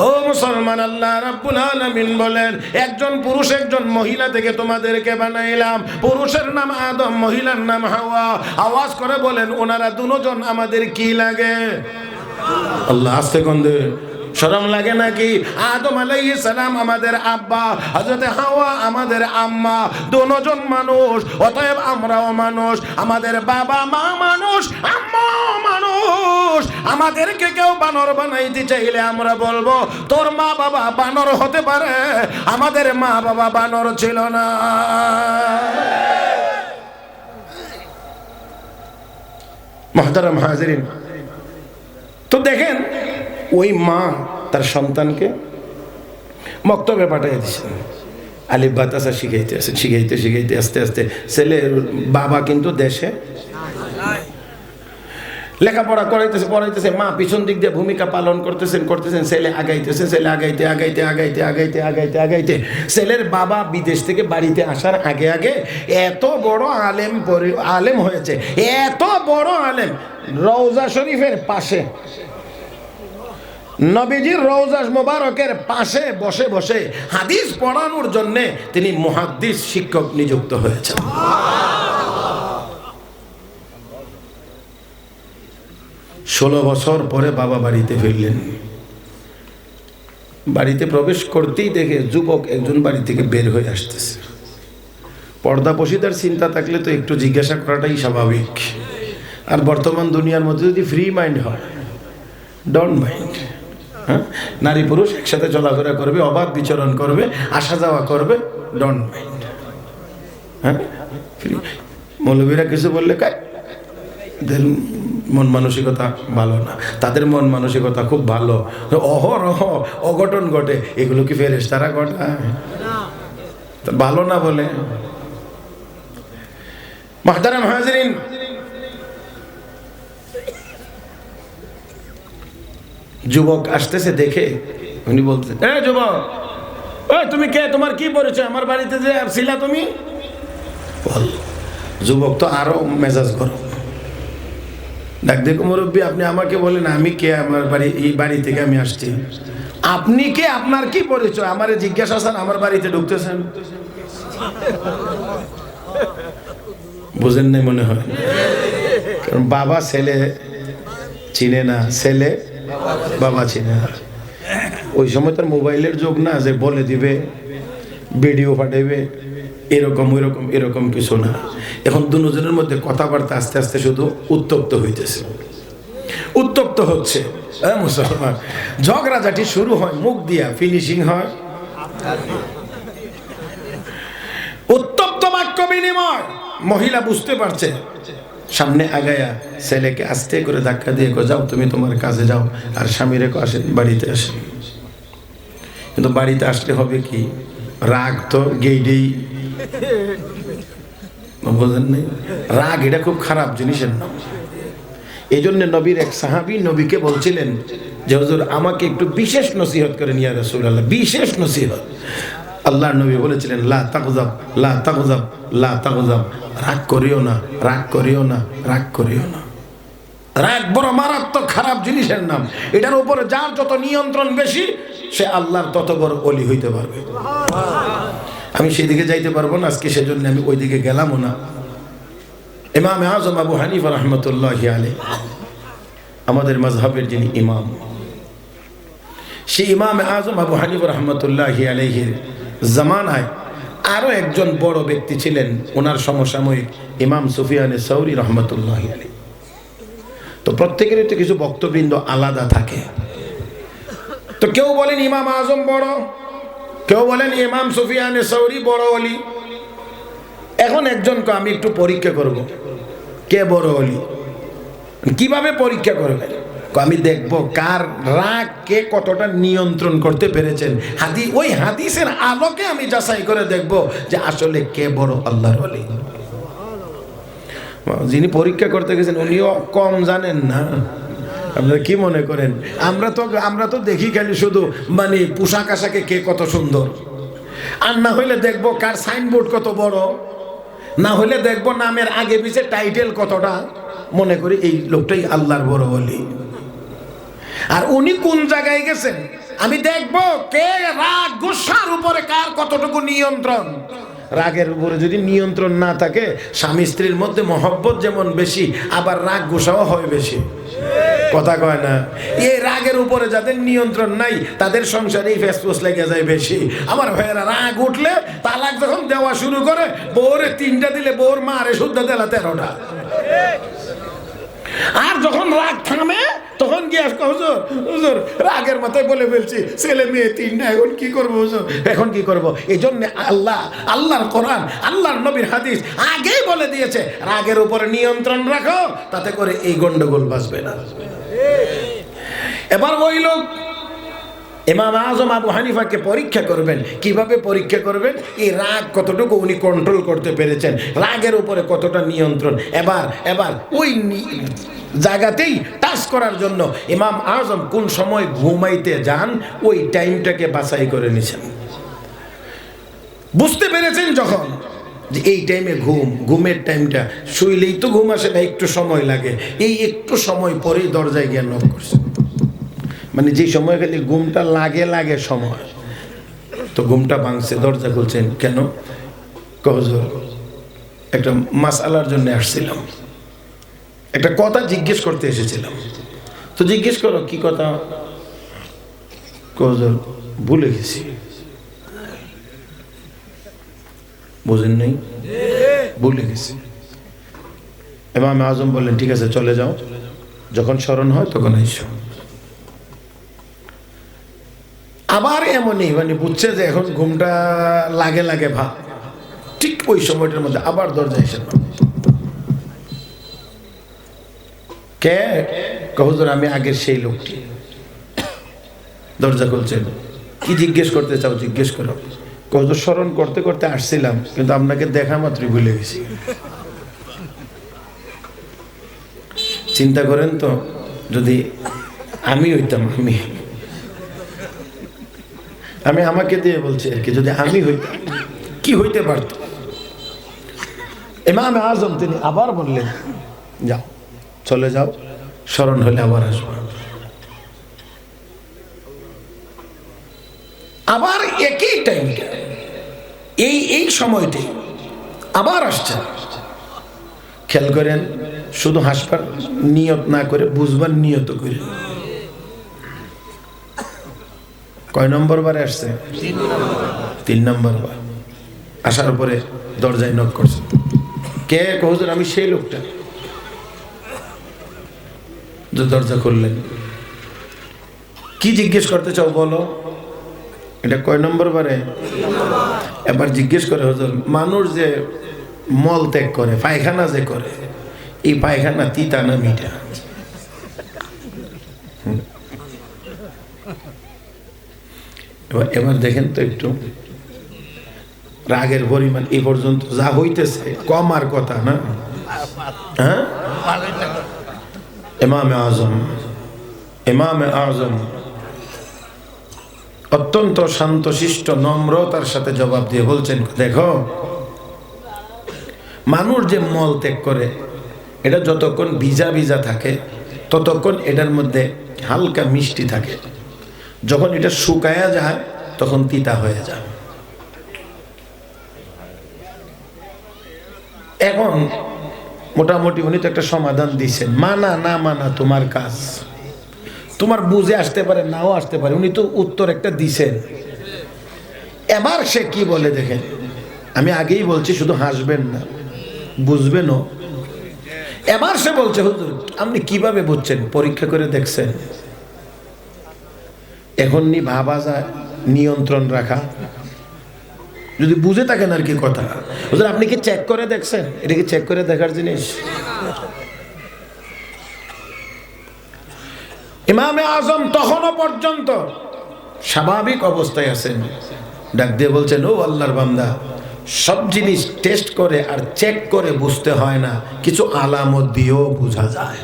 ও মুসলমান, আল্লাহ রাব্বুল আলামিন বলেন, একজন পুরুষ একজন মহিলা থেকে তোমাদেরকে বানাইলাম। পুরুষের নাম আদম, মহিলার নাম হাওয়া। আওয়াজ করে বলেন, ওনারা দুজন আমাদের কি লাগে? আল্লাহ, আস্তে গন্ধে শরম লাগে নাকি? আদম আলাইহিস সালাম আমাদের আব্বা, হযরত হাওয়া আমাদের আম্মা, দুজন মানুষ, অতএব আমরাও মানুষ। আমাদের বাবা মা মানুষ, আম্মা মানুষ। আমাদেরকে কেউ বানর বানাইতে চাইলে আমরা বলবো, তোর মা বাবা বানর হতে পারে, আমাদের মা বাবা বানর ছিল না। মুহতারাম হাজিরিন, তো দেখেন, ওই মা তার সন্তানকে মক্তবে পাঠিয়ে দিয়েছেন, আলিফ বাতাসা শিখাইতে আস্তে আস্তে ছেলের বাবা কিন্তু দেশে লেখাপড়া পড়াইতেছে, মা পিছন দিক দিয়ে ভূমিকা পালন করতেছেন। ছেলে আগাইতে ছেলের বাবা বিদেশ থেকে বাড়িতে আসার আগে এত বড় আলেম হয়েছে, এত বড় আলেম। রওজা শরীফের পাশে, নবীজির রওজা মোবারকের পাশে বসে বসে হাদিস পড়ানোর জন্য তিনি মুহাদ্দিস শিক্ষক নিযুক্ত হয়েছেন। 16 বছর পরে বাবা বাড়িতে ফিরলেন। বাড়িতে প্রবেশ করতেই দেখে যুবক একজন বাড়ি থেকে বের হয়ে আসতেছে। পর্দাপোশিদার চিন্তা থাকলে তো একটু জিজ্ঞাসা করাটাই স্বাভাবিক। আর বর্তমান দুনিয়ার মধ্যে যদি ফ্রি মাইন্ড হয়, ডোন্ট মাইন্ড, হ্যাঁ, নারী পুরুষ একসাথে চলাফেরা করবে, অবাধ বিচরণ করবে, আসা যাওয়া করবে, ডোন্ট মাইন্ড, হ্যাঁ। মৌলবীরা কিছু বললে এদের মন মানসিকতা ভালো না, তাদের মন মানসিকতা খুব ভালো, অহরহ অঘটন ঘটে। এগুলো কি ফেরেশতারা ঘটায়? ভালো না বলে। মুহতারাম হাজিরিন, যুবক আসতেছে দেখে উনি বলতেছেন, এ যুবক, ওই তুমি কে? তোমার কি পরিচয়? আমার বাড়িতে যে ছিলা তুমি? যুবক তো আরো মেজাজ গরম, ডাক দেখো, মুরব্বী আপনি আমাকে বলেন আমি কে? আমার বাড়ি, এই বাড়ি থেকে আমি আসছি। আপনি কে? আপনার কি পরিচয়? আমারে জিজ্ঞাসা স্যার, আমার বাড়িতে ঢুকতেছেন? বুঝেন নাই মনে হয়, কারণ বাবা ছেলে চিনে না, ছেলে বাবা চিনে না। ওই সময় তার মোবাইলের যুগ না যে বলে দিবে, ভিডিও পাঠাইবে, এরকম ওইরকম এরকম কিছু না। এখন দুজনের মধ্যে কথাবার্তা আস্তে আস্তে শুধু উত্তপ্ত হইতেছে, উত্তপ্ত হচ্ছে। মুসলমান ঝগড়াঝাটি শুরু হয় মুখ দিয়া, ফিনিশিং হয় উত্তপ্ত বাক্য বিনিময়। মহিলা বুঝতে পারছে, সামনে আগায়া ছেলেকে আস্তে করে ধাক্কা দিয়ে যাও তুমি তোমার কাজে যাও, আর স্বামী রেখো আসেন বাড়িতে আসেন। কিন্তু বাড়িতে আসলে হবে কি, রাগ তো গেইডেই, বোঝেন নাই? রাগ এটা খুব খারাপ জিনিসের নাম। এই জন্য নবীর এক সাহাবী নবীকে বলছিলেন যে হুজুর আমাকে একটু বিশেষ নসিহত করেন ইয়া রাসূলুল্লাহ, বিশেষ নসিহত। আল্লাহর নবী বলেছিলেন, লা তাগযাব, লা তাগযাব, লা তাগযাব, রাগ করিও না, রাগ করিও না, রাগ করিও না। রাগ বড় মারাত্মক খারাপ জিনিসের নাম। এটার উপরে যার যত নিয়ন্ত্রণ বেশি, সে আল্লাহর তত বড় ওলি হইতে পারবে। আমি সেদিকে যাইতে পারবো না আজকে, সেজন্য আমি ওই দিকে গেলামও না। ইমাম আযম আবু হানিফা রাহমাতুল্লাহি আলাইহি, আমাদের মাযহাবের যিনি ইমাম, সেই ইমাম আযম আবু হানিফা রাহমাতুল্লাহি আলাইহির জামানায় আরো একজন বড় ব্যক্তি ছিলেন, ওনার সমসাময়িক ইমাম সুফিয়ানে সাউরি রহমতুল্লাহি আলাইহি। তো প্রত্যেকেরই তো কিছু বক্তবৃন্দ আলাদা থাকে। তো কেউ বলেন ইমাম আজম বড়, কেউ বলেন ইমাম সুফিয়ানে সাউরি বড় ওলি। এখন একজনকে আমি একটু পরীক্ষা করব কে বড় ওলি। কিভাবে পরীক্ষা করবেন? আমি দেখব কার রাগ কে কতটা নিয়ন্ত্রণ করতে পেরেছেন। ওই হাদিসের আলোকে আমি যাচাই করে দেখব যে আসলে কে বড় আল্লাহর ওলি। যিনি পরীক্ষা করতে গেছেন উনিও কম জানেন না। আপনারা কি মনে করেন? আমরা তো দেখি খালি শুধু মানে পোশাক আশাকে কে কত সুন্দর, আর না হইলে দেখবো কার সাইনবোর্ড কত বড়, না হইলে দেখবো নামের আগে পিছে টাইটেল কতটা, মনে করি এই লোকটাই আল্লাহর বড় ওলি। আর উনি কোন জায়গায় গেছেন আমি দেখবো কে রাগ গুসার উপরে কার কতটুকু নিয়ন্ত্রণ। রাগের উপরে যদি নিয়ন্ত্রণ না থাকে, স্বামী স্ত্রীর মধ্যে মহব্বত যেমন বেশি, আবার রাগ গুসাও হয় বেশি। কথা কয় না? এই রাগের উপরে যাদের নিয়ন্ত্রণ নাই, তাদের সংসারে এই ফেসফুস লেগে যায় বেশি। আমার ভাইয়েরা রাগ উঠলে তালাক যখন দেওয়া শুরু করে, বউরে 3টা দিলে বউর মারে শুদ্ধ দিলা 13টা। আর যখন রাগ থামে তখন কি হুজুর হুজুর রাগের মাথায় বলে ফেলছি, ছেলে মেয়ে 3টা, এখন কি করবো হুজুর, এখন কি করবো? এই জন্য আল্লাহর কোরআন, আল্লাহর নবীর হাদিস আগেই বলে দিয়েছে রাগের উপরে নিয়ন্ত্রণ রাখো, তাতে করে এই গন্ডগোল বাঁচবে না। এবার ওই লোক ইমাম আজম আবু হানিফাকে পরীক্ষা করবেন। কিভাবে পরীক্ষা করবেন? এই রাগ কতটুকু উনি কন্ট্রোল করতে পেরেছেন, রাগের উপরে কতটা নিয়ন্ত্রণ। এবার ওই জায়গাতেই টাচ করার জন্য ইমাম আজম কোন সময় ঘুমাইতে যান ওই টাইমটাকে বাছাই করে নিছেন। বুঝতে পেরেছেন যখন যে এই টাইমে ঘুমের টাইমটা, শুইলেই তো ঘুম আসে না, একটু সময় লাগে, এই একটু সময় পরেই দরজায় গিয়ে নক করছে। মানে যে সময় খালি ঘুমটা লাগে সময়, তো ঘুমটা ভাঙছে, দরজা খুলছেন। কেন? হুজুর একটা মাসআলার জন্য আসছিলাম, একটা কথা জিজ্ঞেস করতে এসেছিলাম। তো জিজ্ঞেস করো কি কথা, হুজুর ভুলে গেছি। বুঝেন নাই? ভুলে গেছি। ইমাম আজম বললেন ঠিক আছে চলে যাও, যখন স্মরণ হয় তখন এসো। আবার এমনই মানে বুঝছে যে এখন ঘুমটা লাগে লাগে ভাব, ঠিক ওই সময়টার মধ্যে আবার দরজা এসে কে, হুজুর আমি আগের সেই লোকটি। দরজা খুলছেন, কি জিজ্ঞেস করতে চাও জিজ্ঞেস করো। হুজুর স্মরণ করতে করতে আসছিলাম কিন্তু আপনাকে দেখা মাত্রই ভুলে গেছি। চিন্তা করেন তো যদি আমি হইতাম, আমি আমাকে দিয়ে বলছি আর কি, যদি আমি হইতাম কি হইতে পারত। ইমাম আজম তিনি আবার বললেন যাও চলে যাও, স্মরণ হলে আবার আসবো। আবার একই টাইমটা এই সময়টাই আবার আসছে। খেয়াল করেন, শুধু হাসবার নিয়ত না করে বুঝবার নিয়ত করে। কয় নম্বর বারে আসছে? 3 নম্বর বার। আসার পরে দরজায় নক করছে, কে? হুজুর আমি সেই লোকটা। দরজা খুললেন, কি জিজ্ঞেস করতে চাও বলো। এটা কয় নম্বর বারে? এবার জিজ্ঞেস করে হুজুর মানুষ যে মল ত্যাগ করে, পায়খানা যে করে, এই পায়খানা তিতা না মিঠা? এবার দেখেন তো একটু রাগের পরিমাণ এই পর্যন্ত যা হইতেছে কমার কথা না? হ্যাঁ, ইমামে আজম অত্যন্ত শান্তশিষ্ট নম্রতার সাথে জবাব দিয়ে বলছেন, দেখো মানুষ যে মল ত্যাগ করে এটা যতক্ষণ ভিজা ভিজা থাকে ততক্ষণ এটার মধ্যে হালকা মিষ্টি থাকে, যখন এটা শুকায়া যায় তখন তিতা হয়ে যায়। এখন মোটামুটি উনি তো একটা সমাধান দিচ্ছেন, মানা না মানা তোমার কাজ, তোমার বুঝে আসতে পারে নাও আসতে পারে, উনি তো উত্তর একটা দিছেন। এবার সে কি বলে দেখেন, আমি আগেই বলছি শুধু হাসবেন না বুঝবেনও। এবার সে বলছে হুজুর আপনি কিভাবে বুঝছেন, পরীক্ষা করে দেখছেন? এখন নি ভাবা যায় নিয়ন্ত্রণ রাখা, যদি বুঝে থাকেন আর কি কথা। হুজুর আপনি কি চেক করে দেখছেন? এটা কি চেক করে দেখার জিনিস? ইমামে আজম তখনও পর্যন্ত স্বাভাবিক অবস্থায় আছেন, ডাক দিয়ে বলছেন, ও আল্লাহর বান্দা, সব জিনিস টেস্ট করে আর চেক করে বুঝতে হয় না, কিছু আলামত দিয়েও বোঝা যায়।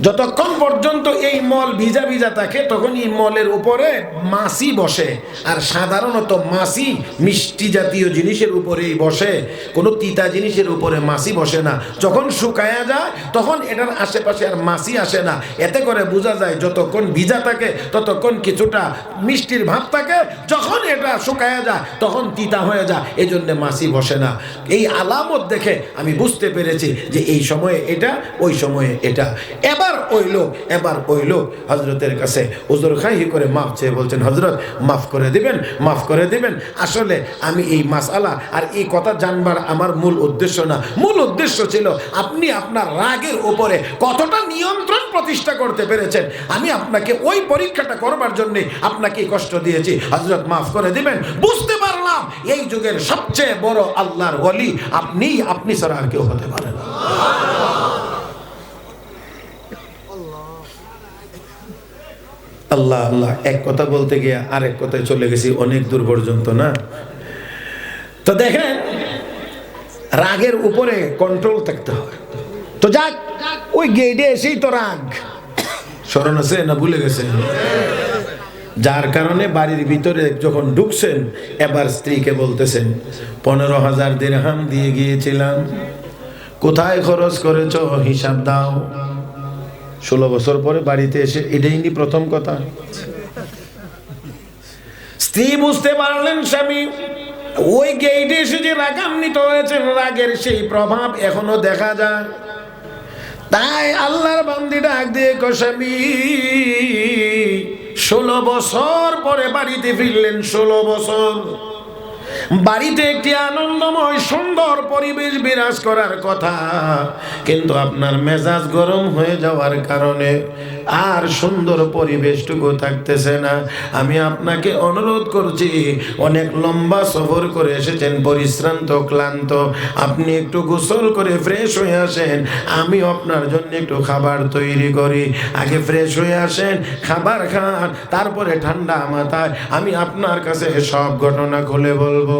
যতক্ষণ পর্যন্ত এই মল ভিজা ভিজা থাকে তখন এই মলের উপরে মাছি বসে, আর সাধারণত মাছি মিষ্টি জাতীয় জিনিসের উপরেই বসে, কোনো তিতা জিনিসের উপরে মাছি বসে না। যখন শুকায়া যায় তখন এটার আশেপাশে আর মাছি আসে না। এতে করে বোঝা যায় যতক্ষণ ভিজা থাকে ততক্ষণ কিছুটা মিষ্টির ভাব থাকে, যখন এটা শুকায়া যায় তখন তিতা হয়ে যায়, এই জন্য মাছি বসে না। এই আলামত দেখে আমি বুঝতে পেরেছি যে এই সময়ে এটা, ওই সময়ে এটা। এবার ওই লোক হযরতের কাছে উযর খাহি করে মাফ চেয়ে বলছেন, হযরত মাফ করে দিবেন। আসলে আমি এই মাসআলা আর এই কথা জানবার আমার মূল উদ্দেশ্য না। মূল উদ্দেশ্য ছিল আপনি আপনার রাগের উপরে কতটা নিয়ন্ত্রণ প্রতিষ্ঠা করতে পেরেছেন। আমি আপনাকে ওই পরীক্ষাটা করবার জন্য আপনাকে কষ্ট দিয়েছি। হযরত মাফ করে দিবেন। বুঝতে পারলাম এই যুগের সবচেয়ে বড় আল্লাহর ওলি আপনি ছাড়া আর কেউ হতে পারে না। আল্লাহ আল্লাহ, এক কথা বলতে গিয়ে আরেক কথায় চলে গেছি অনেক দূর পর্যন্ত না। তো দেখেন রাগের উপরে কন্ট্রোল থাকতে হয়। তো যাক, ওই গেটে এসেই তো রাগ, স্মরণ আছে না ভুলে গেছেন? যার কারণে বাড়ির ভিতরে যখন ঢুকছেন এবার স্ত্রীকে বলতেছেন, 15,000 দিরহাম দিয়ে গিয়েছিলাম, কোথায় খরচ করেছ হিসাব দাও। 16 বছর পরে বাড়িতে এসে এটাই নি প্রথম কথা। স্ত্রী বুঝতে পারলেন স্বামী ওই গেটে এসে যে রাগান্বিত হয়েছেন, রাগের সেই প্রভাব এখনো দেখা যায়। তাই আল্লাহর বান্দি ডাক দিয়ে স্বামী 16 বছর পরে বাড়িতে ফিরলেন। 16 বছর বাড়িতে একটি আনন্দময় সুন্দর পরিবেশ বিরাজ করার কথা, কিন্তু আপনার মেজাজ গরম হয়ে যাওয়ার কারণে আর সুন্দর পরিবেশটুকু থাকতেছে না। আমি আপনাকে অনুরোধ করছি, অনেক লম্বা সফর করে এসেছেন, পরিশ্রান্ত ক্লান্ত, আপনি একটু গোসল করে ফ্রেশ হয়ে আসেন, আমি আপনার জন্য একটু খাবার তৈরি করি। আগে ফ্রেশ হয়ে আসেন, খাবার খান, তারপরে ঠান্ডা মাথায় আমি আপনার কাছে সব ঘটনা খুলে বলবো।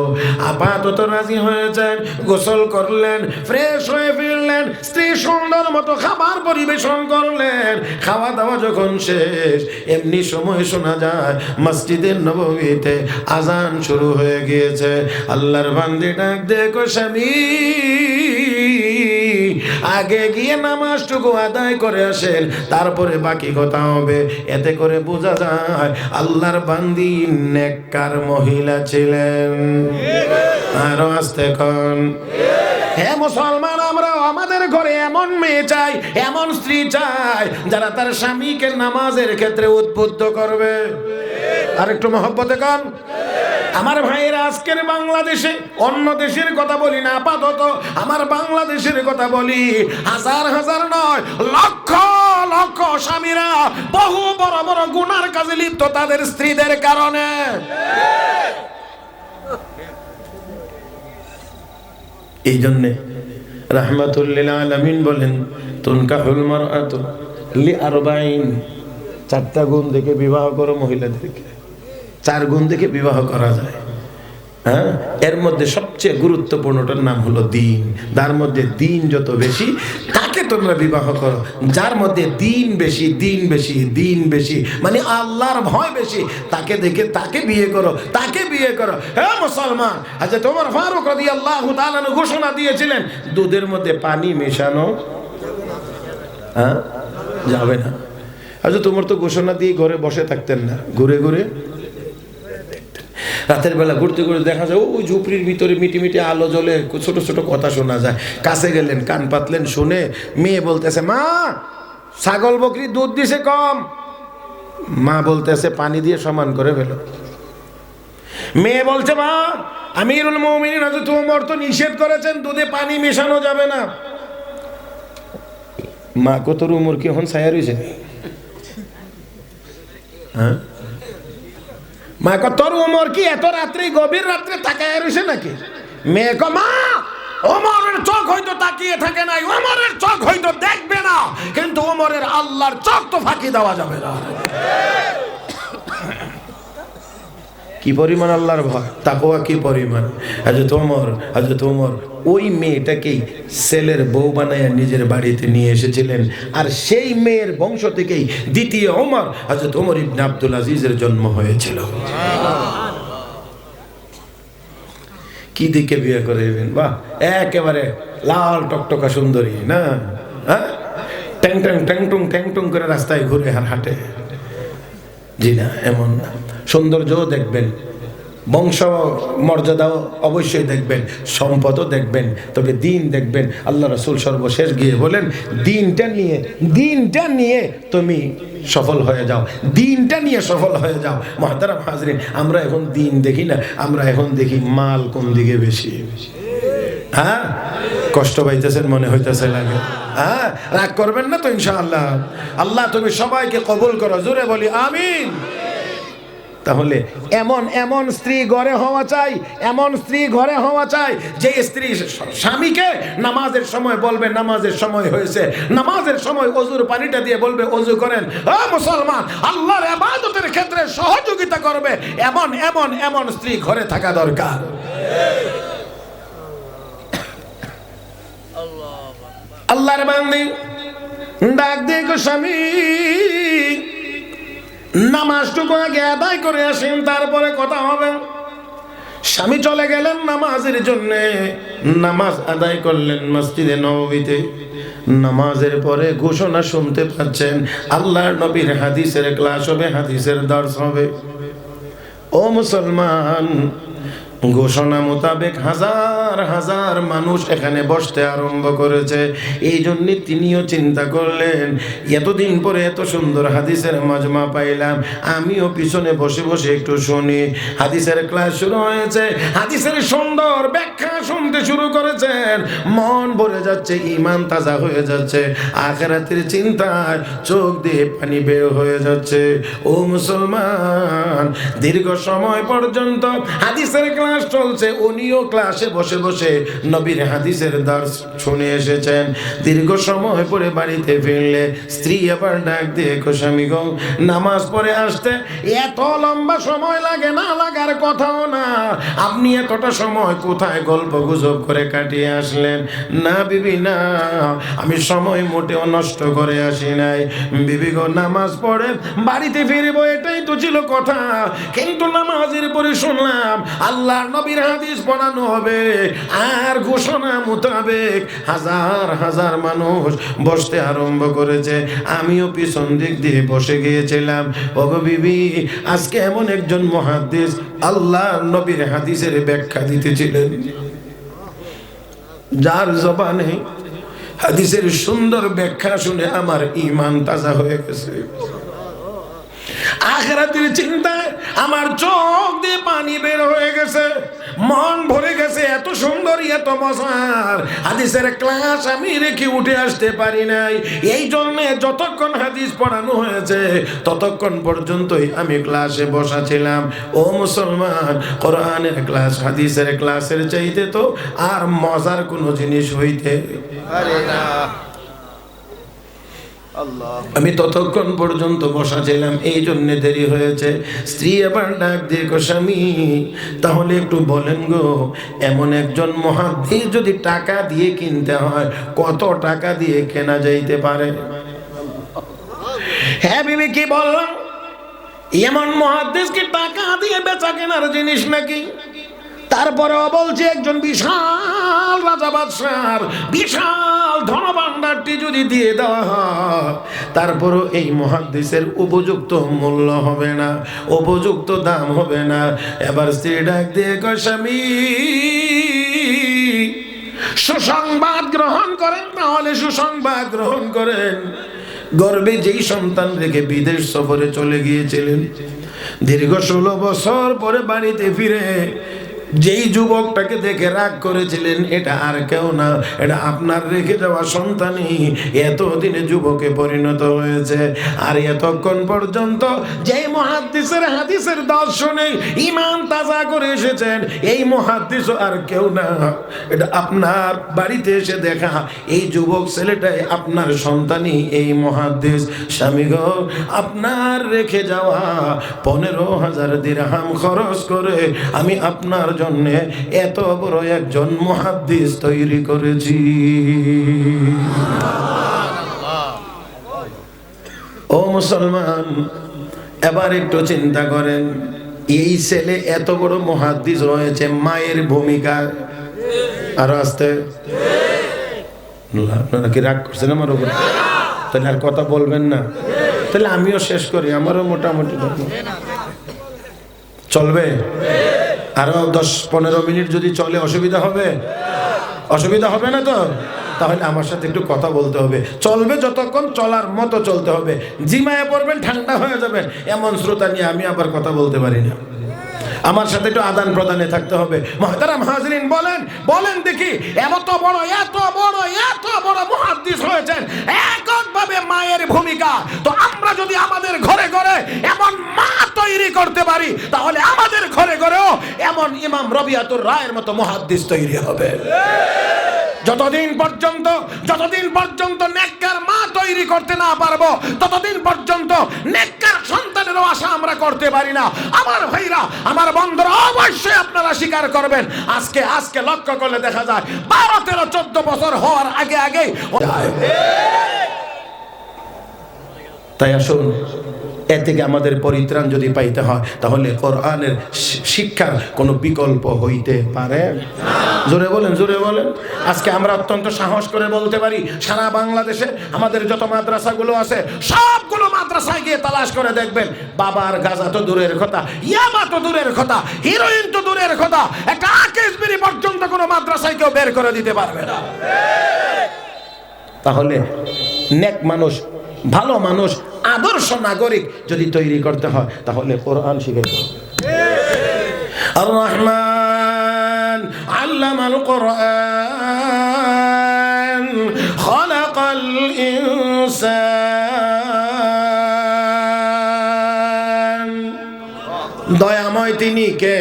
আপাতত রাজি হয়েছেন, গোসল করলেন, ফ্রেশ হয়ে ফিরলেন, স্ত্রী সুন্দর মতো খাবার পরিবেশন করলেন। খাওয়া দাওয়া যখন শেষ, এমনি সময় শোনা যায় মসজিদের নববীতে আজান শুরু হয়ে গিয়েছে। আল্লাহর বান্দি ডাক দেখো স্বামী, আগে গিয়ে নামাজটুকু আদায় করে আসেন, তারপরে বাকি কথা হবে। এতে করে বোঝা যায় আল্লাহর বান্দি নেককার মহিলা ছিলেন। আরো আসতে কোন হে মুসলমান, আমরা আমাদের ঘরে এমন মেয়ে চাই, এমন স্ত্রী চাই যারা তার স্বামীকে নামাজের ক্ষেত্রে উদ্বুদ্ধ করবে। আর একটু মহব্বতে কোন আমার ভাইয়েরা, আজকের বাংলাদেশে, অন্য দেশের কথা বলি না, আপাতত আমার বাংলাদেশের কথা বলি, হাজার হাজার নয়, লক্ষ লক্ষ স্বামীরা বহু বড় বড় গুনার কাজে লিপ্ত তাদের স্ত্রীদের কারণে। এই জন্যে রাহমাতুল লিল আলামিন বলেন, তুনকাহুল মারআতু লিআরবাঈন, 4টা গুণ দেখে বিবাহ করো মহিলাদেরকে। 4 গুণ দেখে বিবাহ করা যায়। হ্যাঁ, এর মধ্যে সবচেয়ে গুরুত্বপূর্ণটার নাম হলো দিন। তার মধ্যে দিন যত বেশি তাকে তোমরা বিবাহ করো। যার মধ্যে দিন বেশি, দিন বেশি, দিন বেশি, মানে আল্লাহর ভয় বেশি, তাকে দেখে তাকে বিয়ে করো, তাকে বিয়ে করো। হ্যাঁ মুসলমান, হযরত ওমর ফারুক রাদিয়াল্লাহু তাআলা ঘোষণা দিয়েছিলেন, দুধের মধ্যে পানি মেশানো যাবে না। হযরত ওমর তো ঘোষণা দিয়ে ঘরে বসে থাকতেন না, ঘুরে ঘুরে রাতের বেলা ঘুরতে ঘুরতে দেখা যায় ওই ঝুপড়ির ভিতরে মিটি মিটি আলো জ্বলে, ছোট ছোট কথা শোনা যায়। কাছে গেলেন, কান পাতলেন, শুনে মেয়ে বলতেছে, মা ছাগল বকরি দুধ দিছে কম। মা বলতেছে পানি দিয়ে সমান করে ফেলো। মেয়ে বলছে, মা আমিরুল মুমিনিন হযরত ওমর তো নিষেধ করেছেন দুধে পানি মেশানো যাবে না। মা কত উমর কি এখন ছায়া রয়েছে? হ্যাঁ, মা কত উমর কি এত রাত্রে গভীর রাত্রে তাকায় রয়েছে নাকি? মেয়ে কো, মা ওমরের চোখ হয়তো তাকিয়ে থাকে নাই, ওমরের চোখ হয়তো দেখবে না, কিন্তু ওমরের আল্লাহর চোখ তো ফাঁকি দেওয়া যাবে না। কি পরিমাণ আল্লাহর ভয়, তাকওয়া কি পরিমাণ। হযরত ওমর ওই মেয়েটাকেই ছেলের বউ বানায় নিজের বাড়িতে নিয়ে এসেছিলেন। আর সেই মেয়ের বংশ থেকেই দ্বিতীয় ওমর, হযরত ওমর ইবনে আব্দুল আজিজের জন্ম হয়েছিল। কি দিকে বিয়ে করেবেন? বাহ, একেবারে লাল টকটকা সুন্দরী না, হ্যাঁ, ট্যাং ট্যাং ট্যাং টুং ট্যাং টুং করে রাস্তায় ঘুরে আর হাঁটে। জি না, এমন না। সৌন্দর্যও দেখবেন, বংশ মর্যাদাও অবশ্যই দেখবেন, সম্পদও দেখবেন, তবে দিন দেখবেন। আল্লাহ রাসূল সর্বশেষ গিয়ে বলেন, দিনটা নিয়ে তুমি সফল হয়ে যাও, দিনটা নিয়ে সফল হয়ে যাও। মুহতারাম হাজরিন, আমরা এখন দিন দেখি না, আমরা এখন দেখি মাল কোন দিকে বেশি। হ্যাঁ, কষ্ট পাইতেছেন মনে হইতেছে লাগে। হ্যাঁ, রাগ করবেন না তো ইনশাআল্লাহ। আল্লাহ তুমি সবাইকে কবুল করো, জোরে বলি আমিন। তাহলে এমন স্ত্রী ঘরে হওয়া চাই, এমন স্ত্রী ঘরে হওয়া চাই যে স্ত্রী স্বামীকে নামাজের সময় বলবে নামাজের সময় হয়েছে, নামাজের সময় ওযুর পানিটা দিয়ে বলবে ওযু করেন। ও মুসলমান, আল্লাহর ইবাদতের ক্ষেত্রে সহযোগিতা করবে এমন স্ত্রী ঘরে থাকা দরকার। আল্লাহর বান্দি ডাক দিয়ে গো স্বামী, নামাজটুকু আগে আদায় করে আসেন, তারপরে কথা হবে। স্বামী চলে গেলেন নামাজের জন্য, নামাজ আদায় করলেন মসজিদে নববীতে। নামাজের পরে ঘোষণা শুনতে পাচ্ছেন, আল্লাহর নবীর হাদিসের ক্লাস হবে, হাদিসের দর্শ হবে। ও মুসলমান, ঘোষণা মোতাবেক হাজার হাজার মানুষ এখানে বসতে আরম্ভ করেছে। এই জন্য তিনিও চিন্তা করলেন, এতদিন পরে এত সুন্দর হাদিসের মাজমা পাইলাম, আমিও পিছনে বসে বসে একটু শুনি। হাদিসের ক্লাস শুরু হয়েছে, হাদিসের সুন্দর ব্যাখ্যা শুনতে শুরু করেছেন। মন ভরে যাচ্ছে, ইমান তাজা হয়ে যাচ্ছে, আখিরাতের চিন্তায় চোখ দিয়ে পানি বের হয়ে যাচ্ছে। ও মুসলমান, দীর্ঘ সময় পর্যন্ত হাদিসের ক্লাস চলছে, উনিও ক্লাসে বসে বসে নবীর হাদিসের দর্শ শুনে এসেছেন। দীর্ঘ সময় পরে বাড়িতে ফিরলে স্ত্রী আবার ডাক দিয়ে, স্বামী গো, নামাজ পড়ে আসতে এত লম্বা সময় লাগে না, লাগার কথাও না, আপনি এতটা সময় কোথায় গল্প গুজব করে কাটিয়ে আসলেন? না বিবি না, আমি সময় মোটেও নষ্ট করে আসি নাই। বিবি গো, নামাজ পড়ে বাড়িতে ফিরবো এটাই তো ছিল কথা, কিন্তু নামাজের পরে শুনলাম আল্লাহ নবীর হাদিস পড়ানো হবে, আর ঘোষণা মোতাবেক হাজার হাজার মানুষ বসতে আরম্ভ করেছে। আমিও পিছন দিক দিয়ে বসে গিয়েছিলাম। ওগো বিবি, আজকে এমন একজন মুহাদ্দিস আল্লাহ নবীর হাদিসের ব্যাখ্যা দিতেছিলেন, যার জবানে হাদিসের সুন্দর ব্যাখ্যা শুনে আমার ঈমান তাজা হয়ে গেছে। আখিরাতের চিন্তায় আমার চোখ দিয়ে পানি বের হয়ে গেছে, মন ভরে গেছে। এত সুন্দর, এত মজার হাদিসের ক্লাস আমি রেখে উঠে আসতে পারি নাই। এই জন্য যতক্ষণ হাদিস পড়ানো হয়েছে ততক্ষণ পর্যন্তই আমি ক্লাসে বসা ছিলাম। ও মুসলমান, কোরআনের ক্লাস হাদিসের ক্লাসের চাইতে তো আর মজার কোনো জিনিস হইতে পারে না। আমি ততক্ষণ পর্যন্ত বসা ছিলাম, এই জন্য দেরি হয়েছে। স্ত্রী আবার ডাক দিয়ে, স্বামী তাহলে একটু বলেন গো, এমন একজন মুহাদ্দিস যদি টাকা দিয়ে কিনতে হয়, কত টাকা দিয়ে কেনা যাইতে পারে? হ্যাঁ বিবি, কি বললাম, এমন মুহাদ্দিস কি টাকা দিয়ে বেচা কেনার জিনিস নাকি? তারপরেও বলছে, একজন বিশাল রাজা বাদশার বিশাল ধনভাণ্ডারটি যদি দিয়ে দেওয়া হয়, তারপরও এই মুহাদ্দিসের উপযুক্ত মূল্য হবে না, উপযুক্ত দাম হবে না। এবার স্ত্রী ডাক দিয়ে কয়, স্বামী সুসংবাদ গ্রহণ করেন, তাহলে সুসংবাদ গ্রহণ করেন। গর্ভে যেই সন্তান রেখে বিদেশ সফরে চলে গিয়েছিলেন, দীর্ঘ 16 বছর পরে বাড়িতে ফিরে যেই যুবকটাকে দেখে রাগ করেছিলেন, এটা আর কেউ না, এটা আপনার রেখে যাওয়া সন্তানই এতদিনে যুবকে পরিণত হয়েছে। আর এতক্ষণ পর্যন্ত যেই মুহাদ্দিসের হাদিসের দর্শনে ঈমান তাজা করে এসেছেন, এই মুহাদ্দিস আর কেউ না, এটা আপনার বাড়িতে এসে দেখা এই যুবক ছেলেটাই আপনার সন্তানই এই মুহাদ্দিস। স্বামী গো, আপনার রেখে যাওয়া 15,000 দিরহাম খরচ করে আমি আপনার জন্য এত বড় একজন মুহাদ্দিস তৈরি করেছি। ও মুসলমান, এবার একটু চিন্তা করেন, এই ছেলে এত বড় মুহাদ্দিস রয়েছে মায়ের ভূমিকা। আর আসতে আপনারা কি রাগ করছেন আমার উপর? তাহলে আর কথা বলবেন না? তাহলে আমিও শেষ করি, আমারও মোটামুটি চলবে। আরো 10-15 মিনিট যদি চলে অসুবিধা হবে? অসুবিধা হবে না তো? তাহলে আমার সাথে একটু কথা বলতে হবে। চলবে যতক্ষণ চলার মতো চলতে হবে। জিমায়ে পড়বেন, ঠান্ডা হয়ে যাবেন, এমন শ্রোতা নিয়ে আমি আবার কথা বলতে পারি না। আমার সাথে একটু আদান প্রদানে থাকতে হবে। মুহতারাম হাজরিন, বলেন দেখি, এত বড় মুহাদ্দিস হয়েছেন, এককভাবে মায়ের ভূমিকা। তো আমরা যদি আমাদের ঘরে ঘরে এমন মা তৈরি করতে পারি, তাহলে আমাদের ঘরে ঘরেও এমন ইমাম রবিয়াতুর রায়ের মতো মুহাদ্দিস তৈরি হবে। যতদিন পর্যন্ত নেককার মা তৈরি করতে না পারবো, ততদিন পর্যন্ত নেককার সন্তানেরও আশা আমরা করতে পারি না। আমার ভাইরা, আমার বন্ধুরা, অবশ্যই আপনারা স্বীকার করবেন, আজকে লক্ষ্য করলে দেখা যায় 12, 13, 14 বছর হওয়ার আগে তাই আসুন এ থেকে আমাদের পরিত্রাণ যদি পাইতে হয় তাহলে কোরআনের শিক্ষার কোনো বিকল্প হইতে পারে না। জোরে বলেন, জোরে বলেন। আজকে আমরা অত্যন্ত সাহস করে বলতে পারি, সারা বাংলাদেশে আমাদের যত মাদ্রাসাগুলো আছে সবগুলো মাদ্রাসায় গিয়ে তালাশ করে দেখবেন, বাবার গাঁজা তো দূরের কথা, ইয়াবা তো দূরের কথা, হিরোইন তো দূরের কথা, একটা আকিস বিড়ি পর্যন্ত কোনো মাদ্রাসায় কেউ বের করে দিতে পারবে না। তাহলে নেক মানুষ, ভালো মানুষ, আদর্শ নাগরিক যদি তৈরি করতে হয় তাহলে কোরআন শিখাইতে হবে। আর রহমান আল্লামাল কোরআন খালাকাল ইনসান। দয়াময় তিনি কে?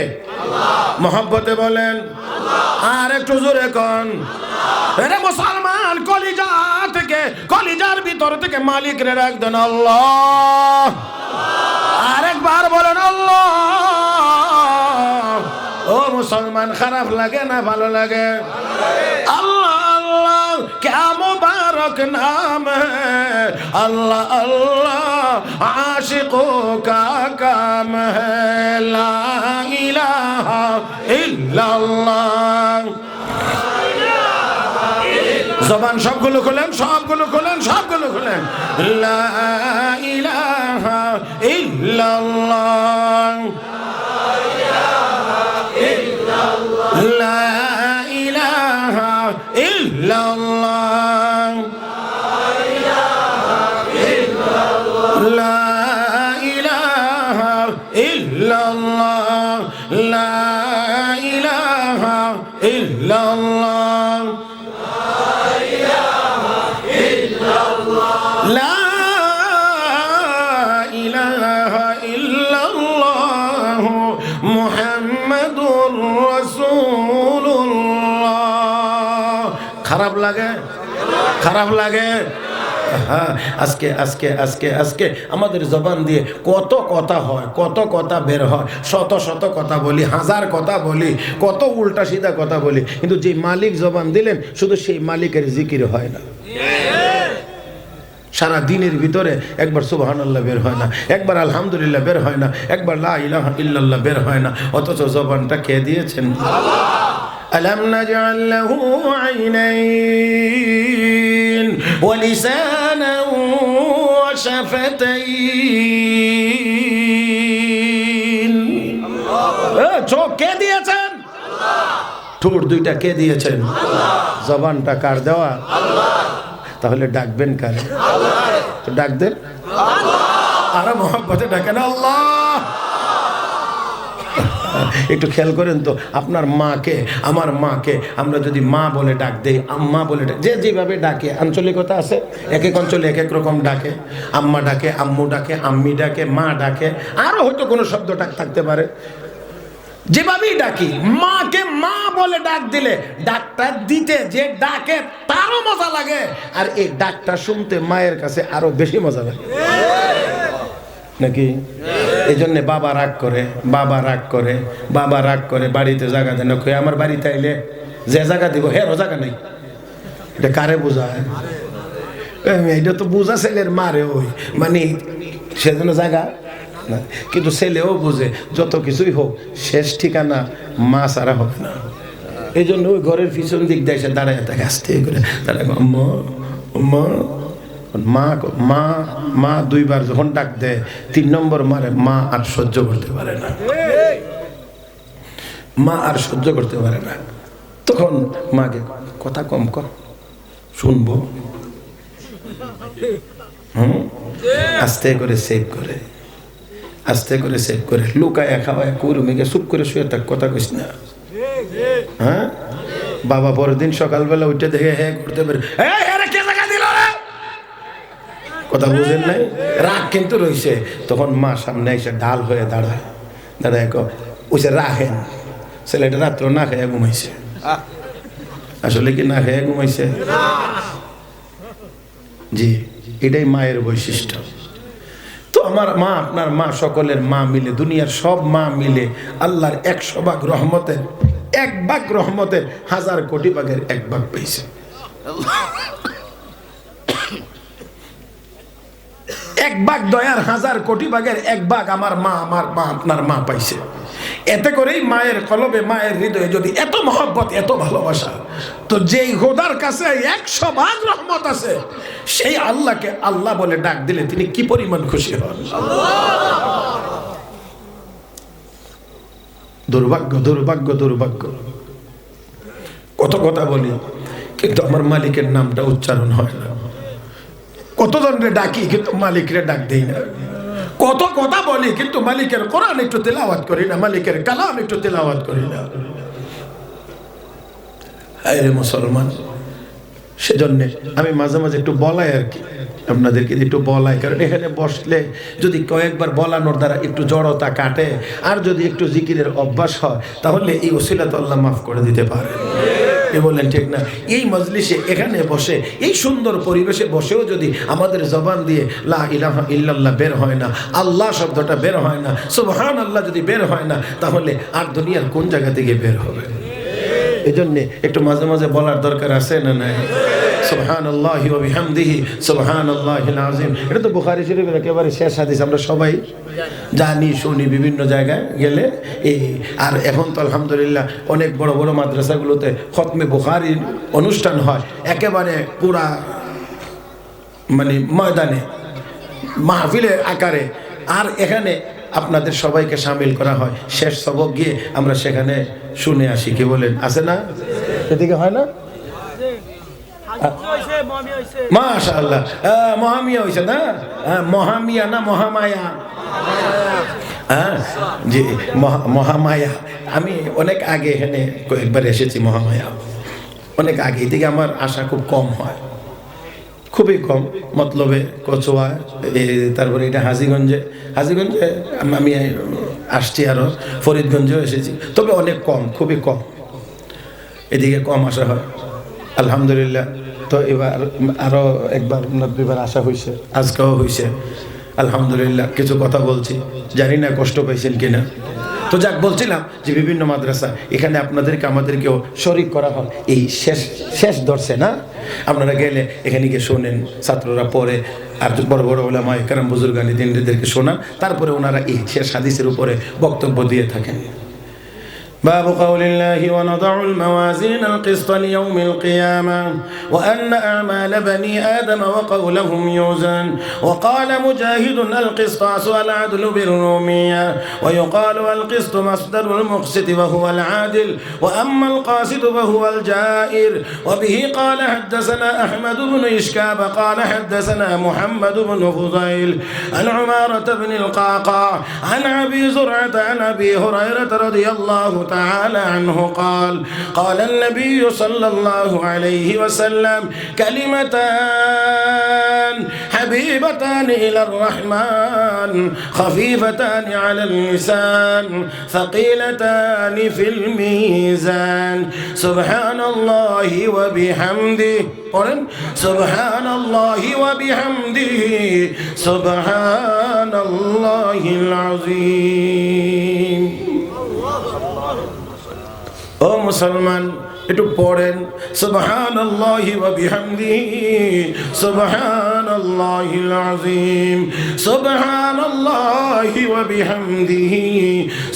মহব্বতে বলেন, আর একটু জোরে কোন। আরে মুসলমান, কলিজা থেকে, কলিজার ভিতর থেকে মালিক রে ডাক দেন আল্লাহ। আরেকবার বলেন আল্লাহ। ও মুসলমান, খারাপ লাগে না ভালো লাগে? আল্লাহ আল্লাহ क्या मुबारक नाम है, अल्लाह अल्लाह आशिकों का काम है, ला इलाहा इल्लल्लाह। জবান সবগুলো খুলেন, সবগুলো খুলেন, সবগুলো খুলেন। লা ইলাহা ইল্লাল্লাহ, লা ইলাহা ইল্লাল্লাহ, লা ইলাহা ইল্লাল্লাহ, লা ইলাহা ইল্লাল্লাহ, লা ইলাহা ইল্লাল্লাহ মুহাম্মাদুর রাসূলুল্লাহ। খারাপ লাগে? খারাপ লাগে? আজকে আজকে আজকে আজকে আমাদের জবান দিয়ে কত কথা হয়, কত কথা বের হয়, শত শত কথা বলি, হাজার কথা বলি, কত উল্টা সিধা কথা বলি, কিন্তু যে মালিক জবান দিলেন শুধু সেই মালিকের জিকির হয় না। সারা দিনের ভিতরে একবার সুবহানাল্লাহ বের হয় না, একবার আলহামদুলিল্লাহ বের হয় না, একবার লা ইলাহা ইল্লাল্লাহ বের হয় না, অথচ জবানটা কে দিয়েছেন? আলাম নাজআল লাহু আইনাইন ওয়া লিসানান ওয়া শাফাতাইন। চোখ কে দিয়েছেন? ঠোঁট দুইটা কে দিয়েছেন? জবানটা কার দেওয়া? তাহলে ডাকবেন কারে? তো ডাক দেন, আরে মহব্বতে ডাকেন আল্লাহ। একটু খেয়াল করেন তো, আপনার মাকে, আমার মাকে আমরা যদি মা বলে ডাক দেই, আম্মা বলে ডাক, যে যেভাবে ডাকে, আঞ্চলিকতা আছে, এক এক অঞ্চলে এক এক রকম ডাকে। আম্মা ডাকে, আম্মু ডাকে, আম্মি ডাকে, মা ডাকে, আরো হয়তো কোনো শব্দ ডাক থাকতে পারে। যেভাবেই ডাকি, মাকে মা বলে ডাক দিলে ডাকটা দিতে যে ডাকে তারও মজা লাগে, আর এই ডাকটা শুনতে মায়ের কাছে আরো বেশি মজা লাগে নাকি? এই জন্য বাবা রাগ করে, বাবা রাগ করে, বাবা রাগ করে, বাড়িতে জায়গা দেন। আমার বাড়িতে আইলে যে জায়গা দিব হেরও জায়গা নেই, এটা কারে বোঝায়? এটা তো বোঝা ছেলের মারে, ওই মানে সেজন্য জায়গা না। কিন্তু ছেলেও বুঝে যত কিছুই হোক শেষ ঠিকানা মা ছাড়া হবে না। এই জন্য ওই ঘরের পিছন দিক দিয়ে এসে দাঁড়ায় থাকে, আসতে করে দাঁড়ায়, মা মা মা মা মা। দুইবার যখন ডাক দেয়, 3 নম্বর মারে, মা আর সহ্য করতে পারে না, মা আর সহ্য করতে পারে না। তখন মাকে কথা কম কর, শুনবো। আস্তে করে সেভ করে, আস্তে করে সেভ করে, লুকায় খাওয়ায় কুরুমিকে চুপ করে শুয়ে থাক, কথা কইস না। হ্যাঁ, বাবা পরের দিন সকালবেলা উঠে দেখে হ্যাঁ করতে পারে, কথা বুঝেন নাই, রাগ কিন্তু রয়েছে। তখন মা সামনে এসে ঢাল হয়ে দাঁড়ায়, দাঁড়ায় ওইসে রাখেন, ছেলেটা রাত্র না খেয়ে ঘুমাইছে। আসলে কি না খেয়ে ঘুমাইছে? জি, এটাই মায়ের বৈশিষ্ট্য। তো আমার মা, আপনার মা, সকলের মা মিলে, দুনিয়ার সব মা মিলে আল্লাহর 100 ভাগ রহমতের 1 ভাগ রহমতের 1000 কোটি ভাগের 1 ভাগ পেয়েছে। এক ভাগ দয়ার 1000 কোটি ভাগের এক ভাগ আমার মা আপনার মা পাইছে। এতে করেই মায়ের কলবে, মায়ের হৃদয়ে যদি এত মহব্বত, এত ভালোবাসা, তো যেই খোদার কাছে 100 ভাগ রহমত আছে, সেই আল্লাহকে আল্লাহ বলে ডাক দিলে তিনি কি পরিমাণ খুশি হন। দুর্ভাগ্য, দুর্ভাগ্য, দুর্ভাগ্য। কত কথা বলি কিন্তু আমার মালিকের নামটা উচ্চারণ হয় না। কতজনকে ডাকি কিন্তু মালিকরে ডাক দেই না। কত কথা বলি কিন্তু মালিকের কোরআন একটু তেলাওয়াত করি না, মালিকের কালাম একটু তেলাওয়াত করি না। আরে মুসলমান, সেজন্য আমি মাঝে মাঝে একটু বলাই আর কি, আপনাদেরকে একটু বলাই, কারণ এখানে বসলে যদি কয়েকবার বলানোর দ্বারা একটু জড়তা কাটে, আর যদি একটু জিকিরের অভ্যাস হয়, তাহলে এই ওসিলাতে আল্লাহ মাফ করে দিতে পারে। বলেন ঠিক না? এই মজলিসে এখানে বসে, এই সুন্দর পরিবেশে বসেও যদি আমাদের জবান দিয়ে লা ইলাহা ইল্লাল্লাহ বের হয় না, আল্লাহ শব্দটা বের হয় না, সুবহানাল্লাহ যদি বের হয় না, তাহলে আর দুনিয়ার কোন জায়গা থেকে বের হবে? এই জন্যে একটু মাঝে মাঝে বলার দরকার আছে না নাই? সুবহানাল্লাহি ওয়া বিহামদিহি সুবহানাল্লাহিল আযীম। এটা তো বুখারী শরীফের একেবারে শেষ হাদিস, আমরা সবাই জানি, শুনি বিভিন্ন জায়গায় গেলে। আর এখন তো আলহামদুলিল্লাহ অনেক বড় বড় মাদ্রাসাগুলোতে খতমে বুখারীর অনুষ্ঠান হয়, একেবারে পুরা মানে ময়দানে মাহফিলের আকারে। আর এখানে আপনাদের সবাইকে শামিল করা হয়, শেষ সবক গিয়ে আমরা সেখানে শুনে আসি। কি বলেন, আছে না? এদিকে হয় না? মাশাআল্লাহ, মহামিয়া হইছে না? মহামিয়া না মহামায়া? জি, মহামায়া। আমি অনেক আগে এখানে কয়েকবার এসেছি মহামায়া, অনেক আগে। এদিকে আমার আশা খুব কম হয়, খুবই কম। মতলবে কচুয়া, তারপরে এটা হাজীগঞ্জে আমি আসছি, আরও ফরিদগঞ্জেও এসেছি, তবে অনেক কম, খুবই কম। এদিকে কম আসা হয় আলহামদুলিল্লাহ। তো এবার আরও একবার 90বার আসা হয়েছে, আজকেও হয়েছে আলহামদুলিল্লাহ। কিছু কথা বলছি, জানি না কষ্ট পাইছেন কিনা। তো যাক, বলছিলাম যে বিভিন্ন মাদ্রাসা এখানে আপনাদেরকে আমাদেরকেও শরীক করা হয়। এই শেষ ধরছে না, আপনারা গেলে এখানে গিয়ে শোনেন, ছাত্ররা পড়ে, আর বড় বড় ওলামায়ে কেরাম বুজুর্গানি দিনদেরকে শোনান, তারপরে ওনারা এই শেষ হাদিসের উপরে বক্তব্য দিয়ে থাকেন। باب قول الله ونضع الموازين القسط ليوم القيامة وأن أعمال بني آدم وقولهم يوزن. وقال مجاهد القسطاس العدل بالرومية، ويقال القسط مصدر المقسط وهو العادل، وأما القاسط فهو الجائر. وبه قال حدثنا أحمد بن إشكاب قال حدثنا محمد بن فضيل عن عمارة بن القعقاع عن أبي زرعة عن أبي هريرة رضي الله تعالى عنه قال قال النبي صلى الله عليه وسلم كلمتان حبيبتان إلى الرحمن خفيفتان على اللسان ثقيلتان في الميزان سبحان الله وبحمده سبحان الله وبحمده سبحان الله العظيم. ও মুসলমান, একটু পড়েন সুবহানাল্লাহি ওয়া বিহামদিহি সুবহানাল্লাহিল আযীম, সুবহানাল্লাহি ওয়া বিহামদিহি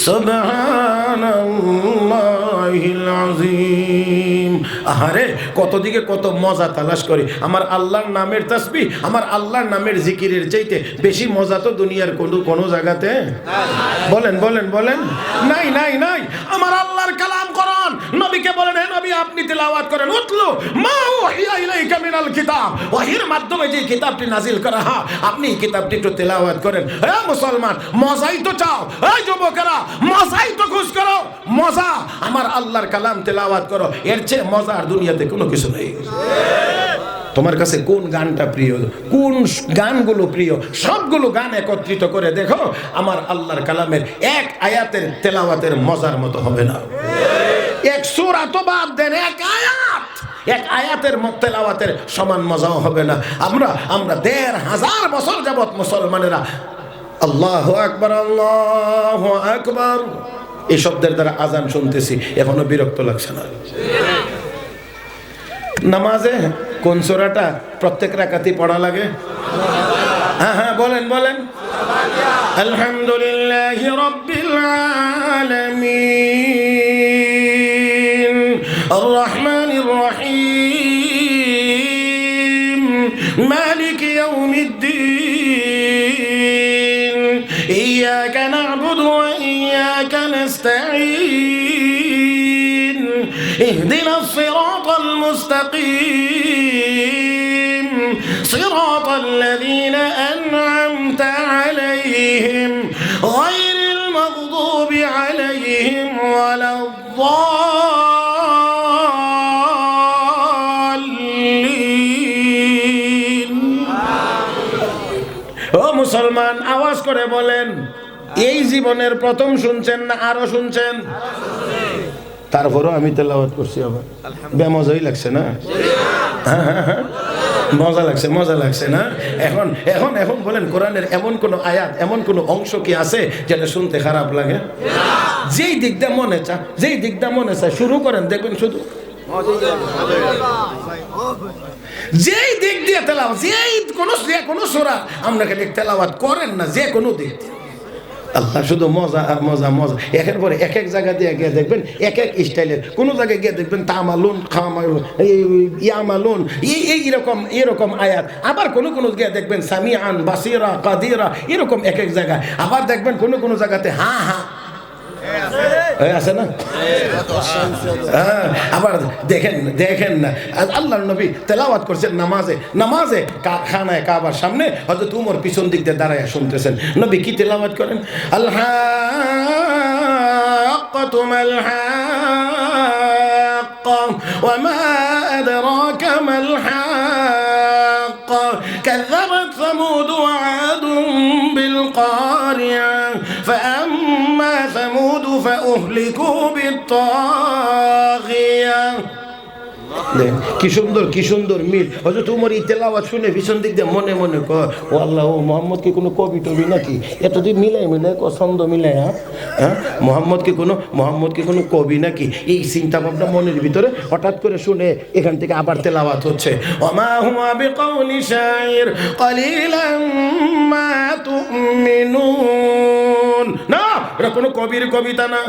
সুবহানাল্লাহিল আযীম। আহারে, কত দিকে কত মজা তালাশ করি। আমার আল্লাহর নামের তাসবিহ, আমার আল্লাহর নামের জিকিরের চাইতে বেশি মজা তো দুনিয়ার কোনো জায়গাতে বলেন বলেন বলেন নাই নাই নাই। আমার আল্লাহর কালাম কোরআন, নবীকে বলেন, হে নবী আপনি তেলাওয়াত করেন, উতলু মা উহিয়া ইলাইকা মিনাল কিতাব, ওহীর মাধ্যমে যে কিতাবটি নাজিল করা হয় আপনি এই কিতাবটি একটু তেলাওয়াত করেন। হে মুসলমান, মজাই তো চাও, এই যুবকেরা মজাই তো খুঁজ করো, মজা আমার আল্লাহর কালাম তেলাওয়াত করো, এর চেয়ে মজা আর দুনিয়াতে কোনো কিছু নেই। তোমার কাছে কোন গানটা প্রিয়, কোন গানগুলো প্রিয়, সবগুলো গান একত্রিত করে দেখো, আমার আল্লাহর কালামের এক আয়াতের তেলাওয়াতের মজার মতো হবে না। এক সূরা তো বাদ দেন, এক আয়াতের তেলাওয়াতের সমান মজাও হবে না। আমরা ১৫০০ বছর যাবত মুসলমানেরা আল্লাহু আকবার আল্লাহু আকবার এই শব্দের দ্বারা আজান শুনতেছি, এখনো বিরক্ত লাগছে না? নামাজে কোন সূরাটা প্রত্যেক রাকাতেই পড়া লাগে? হ্যাঁ হ্যাঁ বলেন বলেন। আলহামদুলিল্লাহি রাব্বিল আলামিন আর রহমানির রহিম মালিকি ইয়াউমিদ্দিন ইয়্যাকা না'বুদু ওয়া ইয়্যাকা নাস্তাঈন ইহদিনাস সিরাতাল মুস্তাকিম সিরাতাল লাযীনা আন'আমতা আলাইহিম গায়রিল মাগদুবি আলাইহিম ওয়ালাদ-দাল্লিন। ও মুসলমান, আওয়াজ করে বলেন, এই জীবনের প্রথম শুনছেন না আরো শুনছেন? তারপরও আমি তেলাওয়াত করছি, আবার বেমজাই লাগছে না? মজা লাগছে, মজা লাগছে না? এখন এখন এখন বলেন, কোরআনের এমন কোন আয়াত, এমন কোন অংশ কি আছে যেটা শুনতে খারাপ লাগে? যেই দিক দিয়ে মনে চায়, যেই দিক দিয়ে মনে চায় শুরু করেন, দেখবেন শুধু যেই দিক দিয়ে তেলাওয়াত, যেই কোনো সূরা আপনাকে তেলাওয়াত করেন না, যে কোনো দিক দিয়ে আল্লাহ শুধু মজা আর মজা মজা। একের পরে এক এক জায়গা দিয়ে গিয়ে দেখবেন এক এক স্টাইলের, কোনো জায়গায় গিয়ে দেখবেন তামালুন খামালুন ইয়ামালুন এইরকম এরকম আয়াত, আবার কোনো কোনো গিয়ে দেখবেন সামিআন বাসিরা কাদিরা, এরকম এক এক জায়গায়। আবার দেখবেন কোনো কোনো জায়গাতে হ্যাঁ হ্যাঁ আছে না? আবার দেখেন দেখেন না, আল্লাহর নবী তেলাওয়াত করছেন নামাজে, নামাজে খানায় কাবার সামনে হযরত উমর পিছন দিক দিয়ে দাঁড়ায় শুনতেছেন। নবী কি তেলাওয়াত করেন? আল-হাক্কাতু মাল-হাক্কা ওয়া মা আদরাকা মাল-হাক্কা কাযযাবাত সামুদ ওয়া আদুন বিল-কারিয়া ফাআম্মা সামুদ ফাউহলিকু বিত-তাগিয়া। কি সুন্দর, কি সুন্দর মিল। হযরত উমর এই তেলাওয়াত শুনে পিছন দিক দিয়ে মনে মনে কয়, ও আল্লাহ, ও মোহাম্মদ কি কোনো কবি টবি নাকি? এতদিন মিলাই মিলাই ছন্দ মিলাই, হ্যাঁ মোহাম্মদ কি কোনো কবি নাকি? এই চিন্তা ভাবনা মনের ভিতরে হঠাৎ করে শুনে এখান থেকে আবার তেলাওয়াত হচ্ছে, ওমা হুয়া বিকাউলি শাইর কালিলাম মা তুমিনুন। না, এটা কোনো কবির কবিতা না।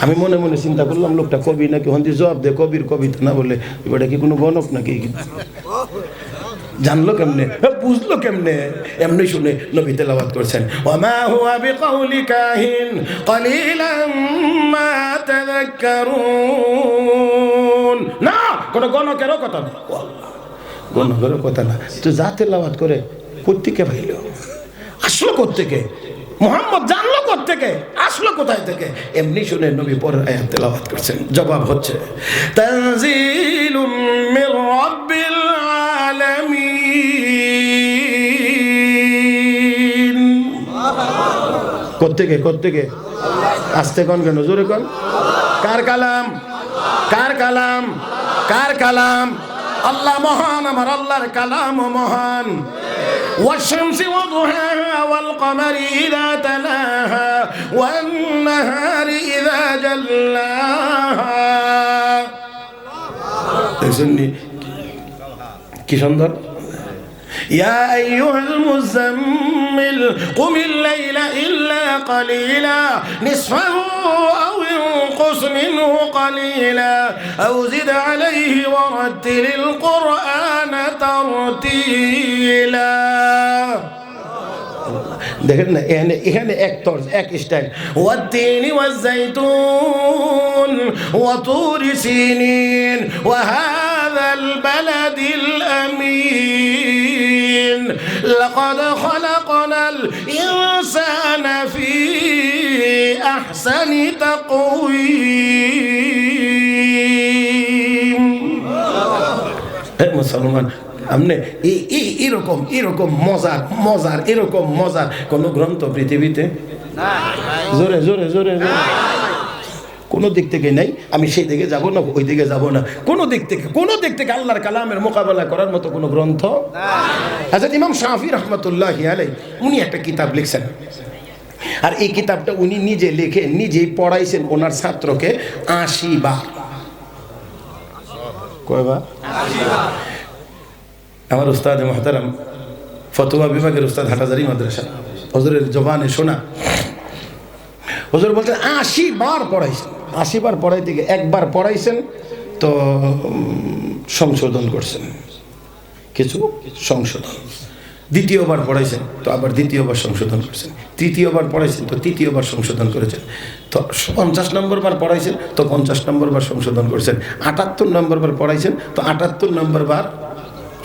আমি মনে মনে চিন্তা করলাম, লোকটা কবি নাকি? হন্দি জবাব দে, কবির কবিতা না বলে ওটা কি কোনো গণক নাকি? জানলো কেমনে, বুঝলো কেমনে? এমনি শুনে নবী তেলাওয়াত করছেন, ওমা হুয়া বিকাউলি কাহিন কালিলাম মা তাযাক্কারুন। না, কোনো গণকেরও কথা না, গণকেরও কথা না। তো যা তেলাওয়াত করে কোত্থেকে ভাইলো, আসলো কোত্থেকে? মুহাম্মদ জানলো কোত্থেকে, আসলো কোথায় থেকে? এমনি শুনে নবী পরের আয়াত তেলাওয়াত করছেন। জবাব হচ্ছে তানজিলুম মির রাব্বিল আলামিন। কোত্থেকে কোত্থেকে? আস্তে কোন কেন, জোরে কোন? কার কালাম? কার কালাম? কার কালাম? আল্লাহ মহান, আমার আল্লাহর কালাম মহান। والشمس وضحاها والقمر إذا تلاها والنهار إذا جلاها। দেখছেননি কি সুন্দর? يا أيها المزمل قم الليل إلا قليلا نصفه أو انقص منه قليلا أو زد عليه ورتل القرآن ترتيلا। দেখেন না, এখানে এক তর্জ, এক স্টাইল। ওয়াত-তিনি ওয়াজ-যাইতুন ওয়া তুরি সিনিন ওয়া হাযাল বালাদিল আমিন লাকাদ খালাকনাল ইনসানা ফি আহসানি তাকওয়িম। মুসলমান, আমনে এরকম এরকম মজার মজার এরকম মজার কোন গ্রন্থ পৃথিবীতে জোরে জোরে জোরে কোনো দিক থেকে নাই। আমি সেই দিকে যাব না, ওই দিকে যাব না, কোনো দিক থেকে আল্লাহর কালামের মোকাবেলা করার মতো কোনো গ্রন্থ। হযরত ইমাম শাফি রাহমাতুল্লাহি আলাইহি উনি একটা কিতাব লিখছেন, আর এই কিতাবটা উনি নিজে লিখে নিজেই পড়াইছেন ওনার ছাত্রকে ৮০ বার। কয়বার? 80 বার। আমার উস্তাদ মুহতারাম ফতোয়া বিভাগের উস্তাদ হাটাজারি মাদ্রাসা, হুজুরের জবানে শোনা। হুজুর বলছেন 80 বার পড়াইছেন, 80 বার পড়াইতে গিয়ে একবার পড়াইছেন তো সংশোধন করছেন, কিছু সংশোধন। দ্বিতীয়বার পড়াইছেন তো আবার দ্বিতীয়বার সংশোধন করেছেন, তৃতীয়বার পড়াইছেন তো তৃতীয়বার সংশোধন করেছেন, তো 50 নম্বর বার পড়াইছেন তো 50 নম্বর বার সংশোধন করেছেন, 78 নম্বর বার পড়াইছেন তো 78 নম্বর বার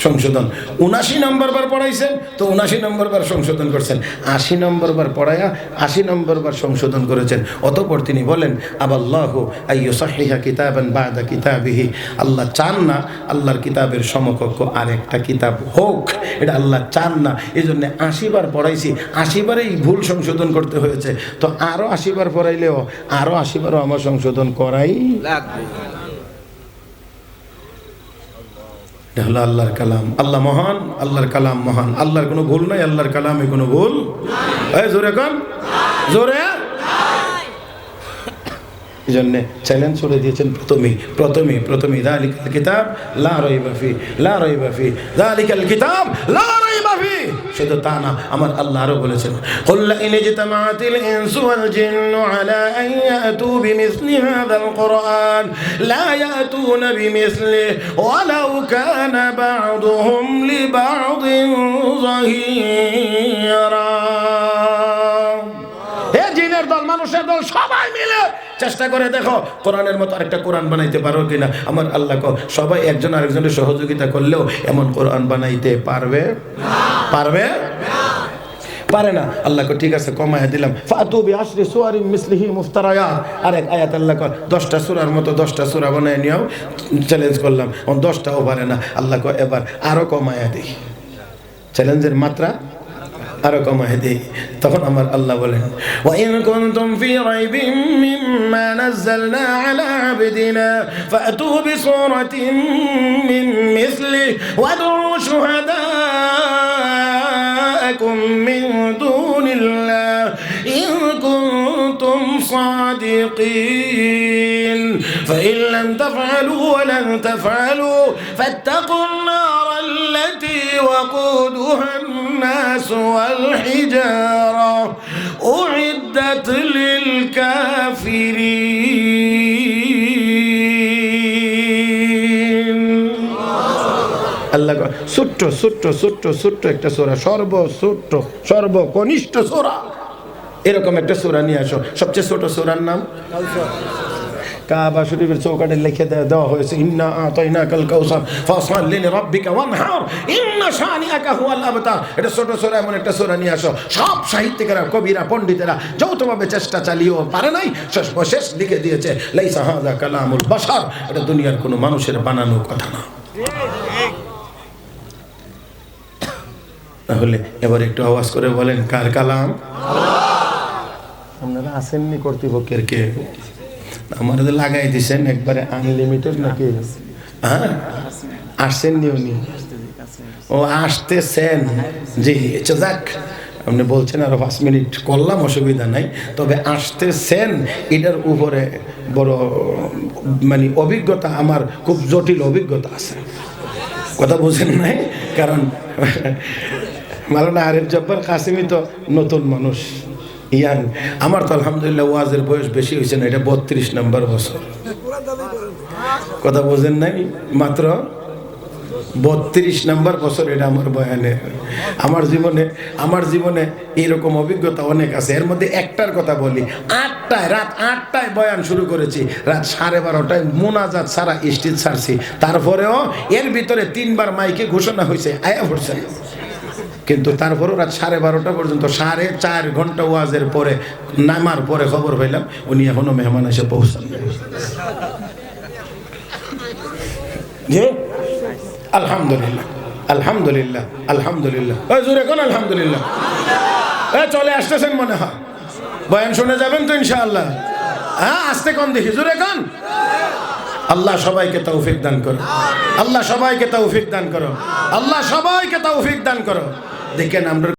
সংশোধন, 79 নম্বর বার পড়াইছেন তো 79 নম্বর বার সংশোধন করছেন, 80 নম্বর বার পড়ায়া 80 নম্বর বার সংশোধন করেছেন। অতঃপর তিনি বলেন আবাল্লাহু আইয়ুসাহিহা কিতাবান বা'দা কিতাবিহি, আল্লাহ চান না আল্লাহর কিতাবের সমকক্ষ আরেকটা কিতাব হোক, এটা আল্লাহ চান না। এই জন্য 80 বার পড়াইছি, 80 বারেই ভুল সংশোধন করতে হয়েছে, তো আরও 80 বার পড়াইলেও আরও 80 বারও আমার সংশোধন করাই লাগবে। হলো আল্লাহর কালাম। আল্লাহ মহান, আল্লাহর কালাম মহান, আল্লাহর কোনো ভুল নাই, আল্লাহর কালামে কোনো ভুল নাই। জোরে কন, জোরে। এই জন্যে চ্যালেঞ্জ করে দিয়েছেন প্রথমেই যালিকাল কিতাব লা রাইবা ফি, লা রাইবা ফি, যালিকাল কিতাব লা রাইবা ফি। শুধু তা না, আমার আল্লাহ আরো বলেছেন কুল ইন ইজতামাআতিল ইনসু ওয়াল জিন্নু আলা আন ইয়াতু বিমিসলি হাযাল কুরআন লা ইয়াতুনা বিমিসলিহি ওয়ালাউ কানা বা'দুহুম লিবা'দিন যাহিরা। হে জিনের দল, মানুষের দল, সবাই মিলে চেষ্টা করে দেখো কোরআনের মতো আরেকটা কোরআন বানাইতে পারো কিনা। আমার আল্লাহ সবাই একজন আরেকজনের সহযোগিতা করলেও এমন কোরআন বানাইতে পারবে? পারে না। আল্লাহ ঠিক আছে, কমায় দিলাম, ফাতু বিআশরি সুওয়ারিন মিসলিহি মুফতারায়াত। আরেক আয়াত আল্লাহ 10টা সূরার মতো 10টা সূরা বানায় নিও, চ্যালেঞ্জ করলাম, 10টাও পারে না। আল্লাহ এবার আরো কমায় দিই, চ্যালেঞ্জের মাত্রা আরো কমায় দিই। তখন আমার আল্লাহ বলেন ওয়া ইন কুনতুম ফি রাইবিন মিম্মা নাযালনা আলা আবদিনা ফাতু বিসূরাতিন মিন মিসলিহি ওয়াদউ শুহাদাআকুম মিন দুনিল্লাহ ইন কুনতুম সাদিকিন ফাইন লাম তাফআলু ওয়া লান তাফআলু ফাত্তাকুন নার التي وقودها الناس والحجارة أعدت للكافرين। আল্লাহ ছোট্ট ছোট্ট ছোট্ট ছোট্ট একটা সূরা, সর্বকনিষ্ঠ সূরা, এরকম একটা সূরা নিয়ে আসো। সবচেয়ে ছোট সূরার নাম কাবা শরীফের চৌকাঠে লিখে দেওয়া হয়েছে ইন্না আতাইনাকাল কাউসার ফাসাল্লি লিরাব্বিকা ওয়ানহার ইন্না শানিআকা হুয়াল আবতার। এটা ছোট সূরা, এমন একটা সূরা নিয়ে আসো। সব সাহিত্যিকেরা, কবিরা, পণ্ডিতেরা যৌথভাবে চেষ্টা চালিয়েও পারে নাই, শেষ লিখে দিয়েছে লাইসা হাযা কালামুল বাশার, এটা দুনিয়ার কোনো মানুষের বানানো কথা না। তাহলে এবার একটু আওয়াজ করে বলেন কার কালাম? আপনারা আসেননি কর্তৃপক্ষের কে? আমার লাগাই দিচ্ছেন একবারে আনলিমিটেড নাকি? হ্যাঁ, আসছেননি উনি? ও আসতেছেন, জি। যাক, আপনি বলছেন আরো 5 মিনিট করলাম, অসুবিধা নাই, তবে আসতেছেন এটার উপরে বড় মানে অভিজ্ঞতা, আমার খুব জটিল অভিজ্ঞতা আছে। কথা বুঝেন নাই? কারণ মাওলানা আরিফ জব্বার কাসিমি তো নতুন মানুষ, ইয়াং। আমার তো আলহামদুলিল্লাহ ওয়াজের বয়স বেশি হয়েছে না, এটা 32 নম্বর বছর। কথা বোঝেন নাই? মাত্র 32 নম্বর বছর এটা আমার বয়ানে। আমার জীবনে এইরকম অভিজ্ঞতা অনেক আছে। এর মধ্যে একটার কথা বলি, রাত 8টায় বয়ান শুরু করেছি, রাত 12:30টায় মোনাজাত সারা স্টেজ ছাড়ছি। তারপরেও এর ভিতরে 3বার মাইকে ঘোষণা হয়েছে আয়া পড়ছে, কিন্তু তারপরও রাত 12:30টা পর্যন্ত 4.5 ঘন্টা ওয়াজের পরে, নামার পরে খবর পাইলাম উনি এখনো মেহমান এসে পৌঁছান। আলহামদুলিল্লাহ, আলহামদুলিল্লাহ, আলহামদুলিল্লাহ। ওই জোরে কোন আলহামদুলিল্লাহ। চলে আসতেছেন মনে হয়, বয়ান শুনে যাবেন তো ইনশাআল্লাহ? হ্যাঁ, আসতে কোন দেখি, জোরে কোন। আল্লাহ সবাইকে তৌফিক দান করো, আল্লাহ সবাইকে তৌফিক দান করো, আল্লাহ সবাইকে তৌফিক দান করো। দেখেন আমরা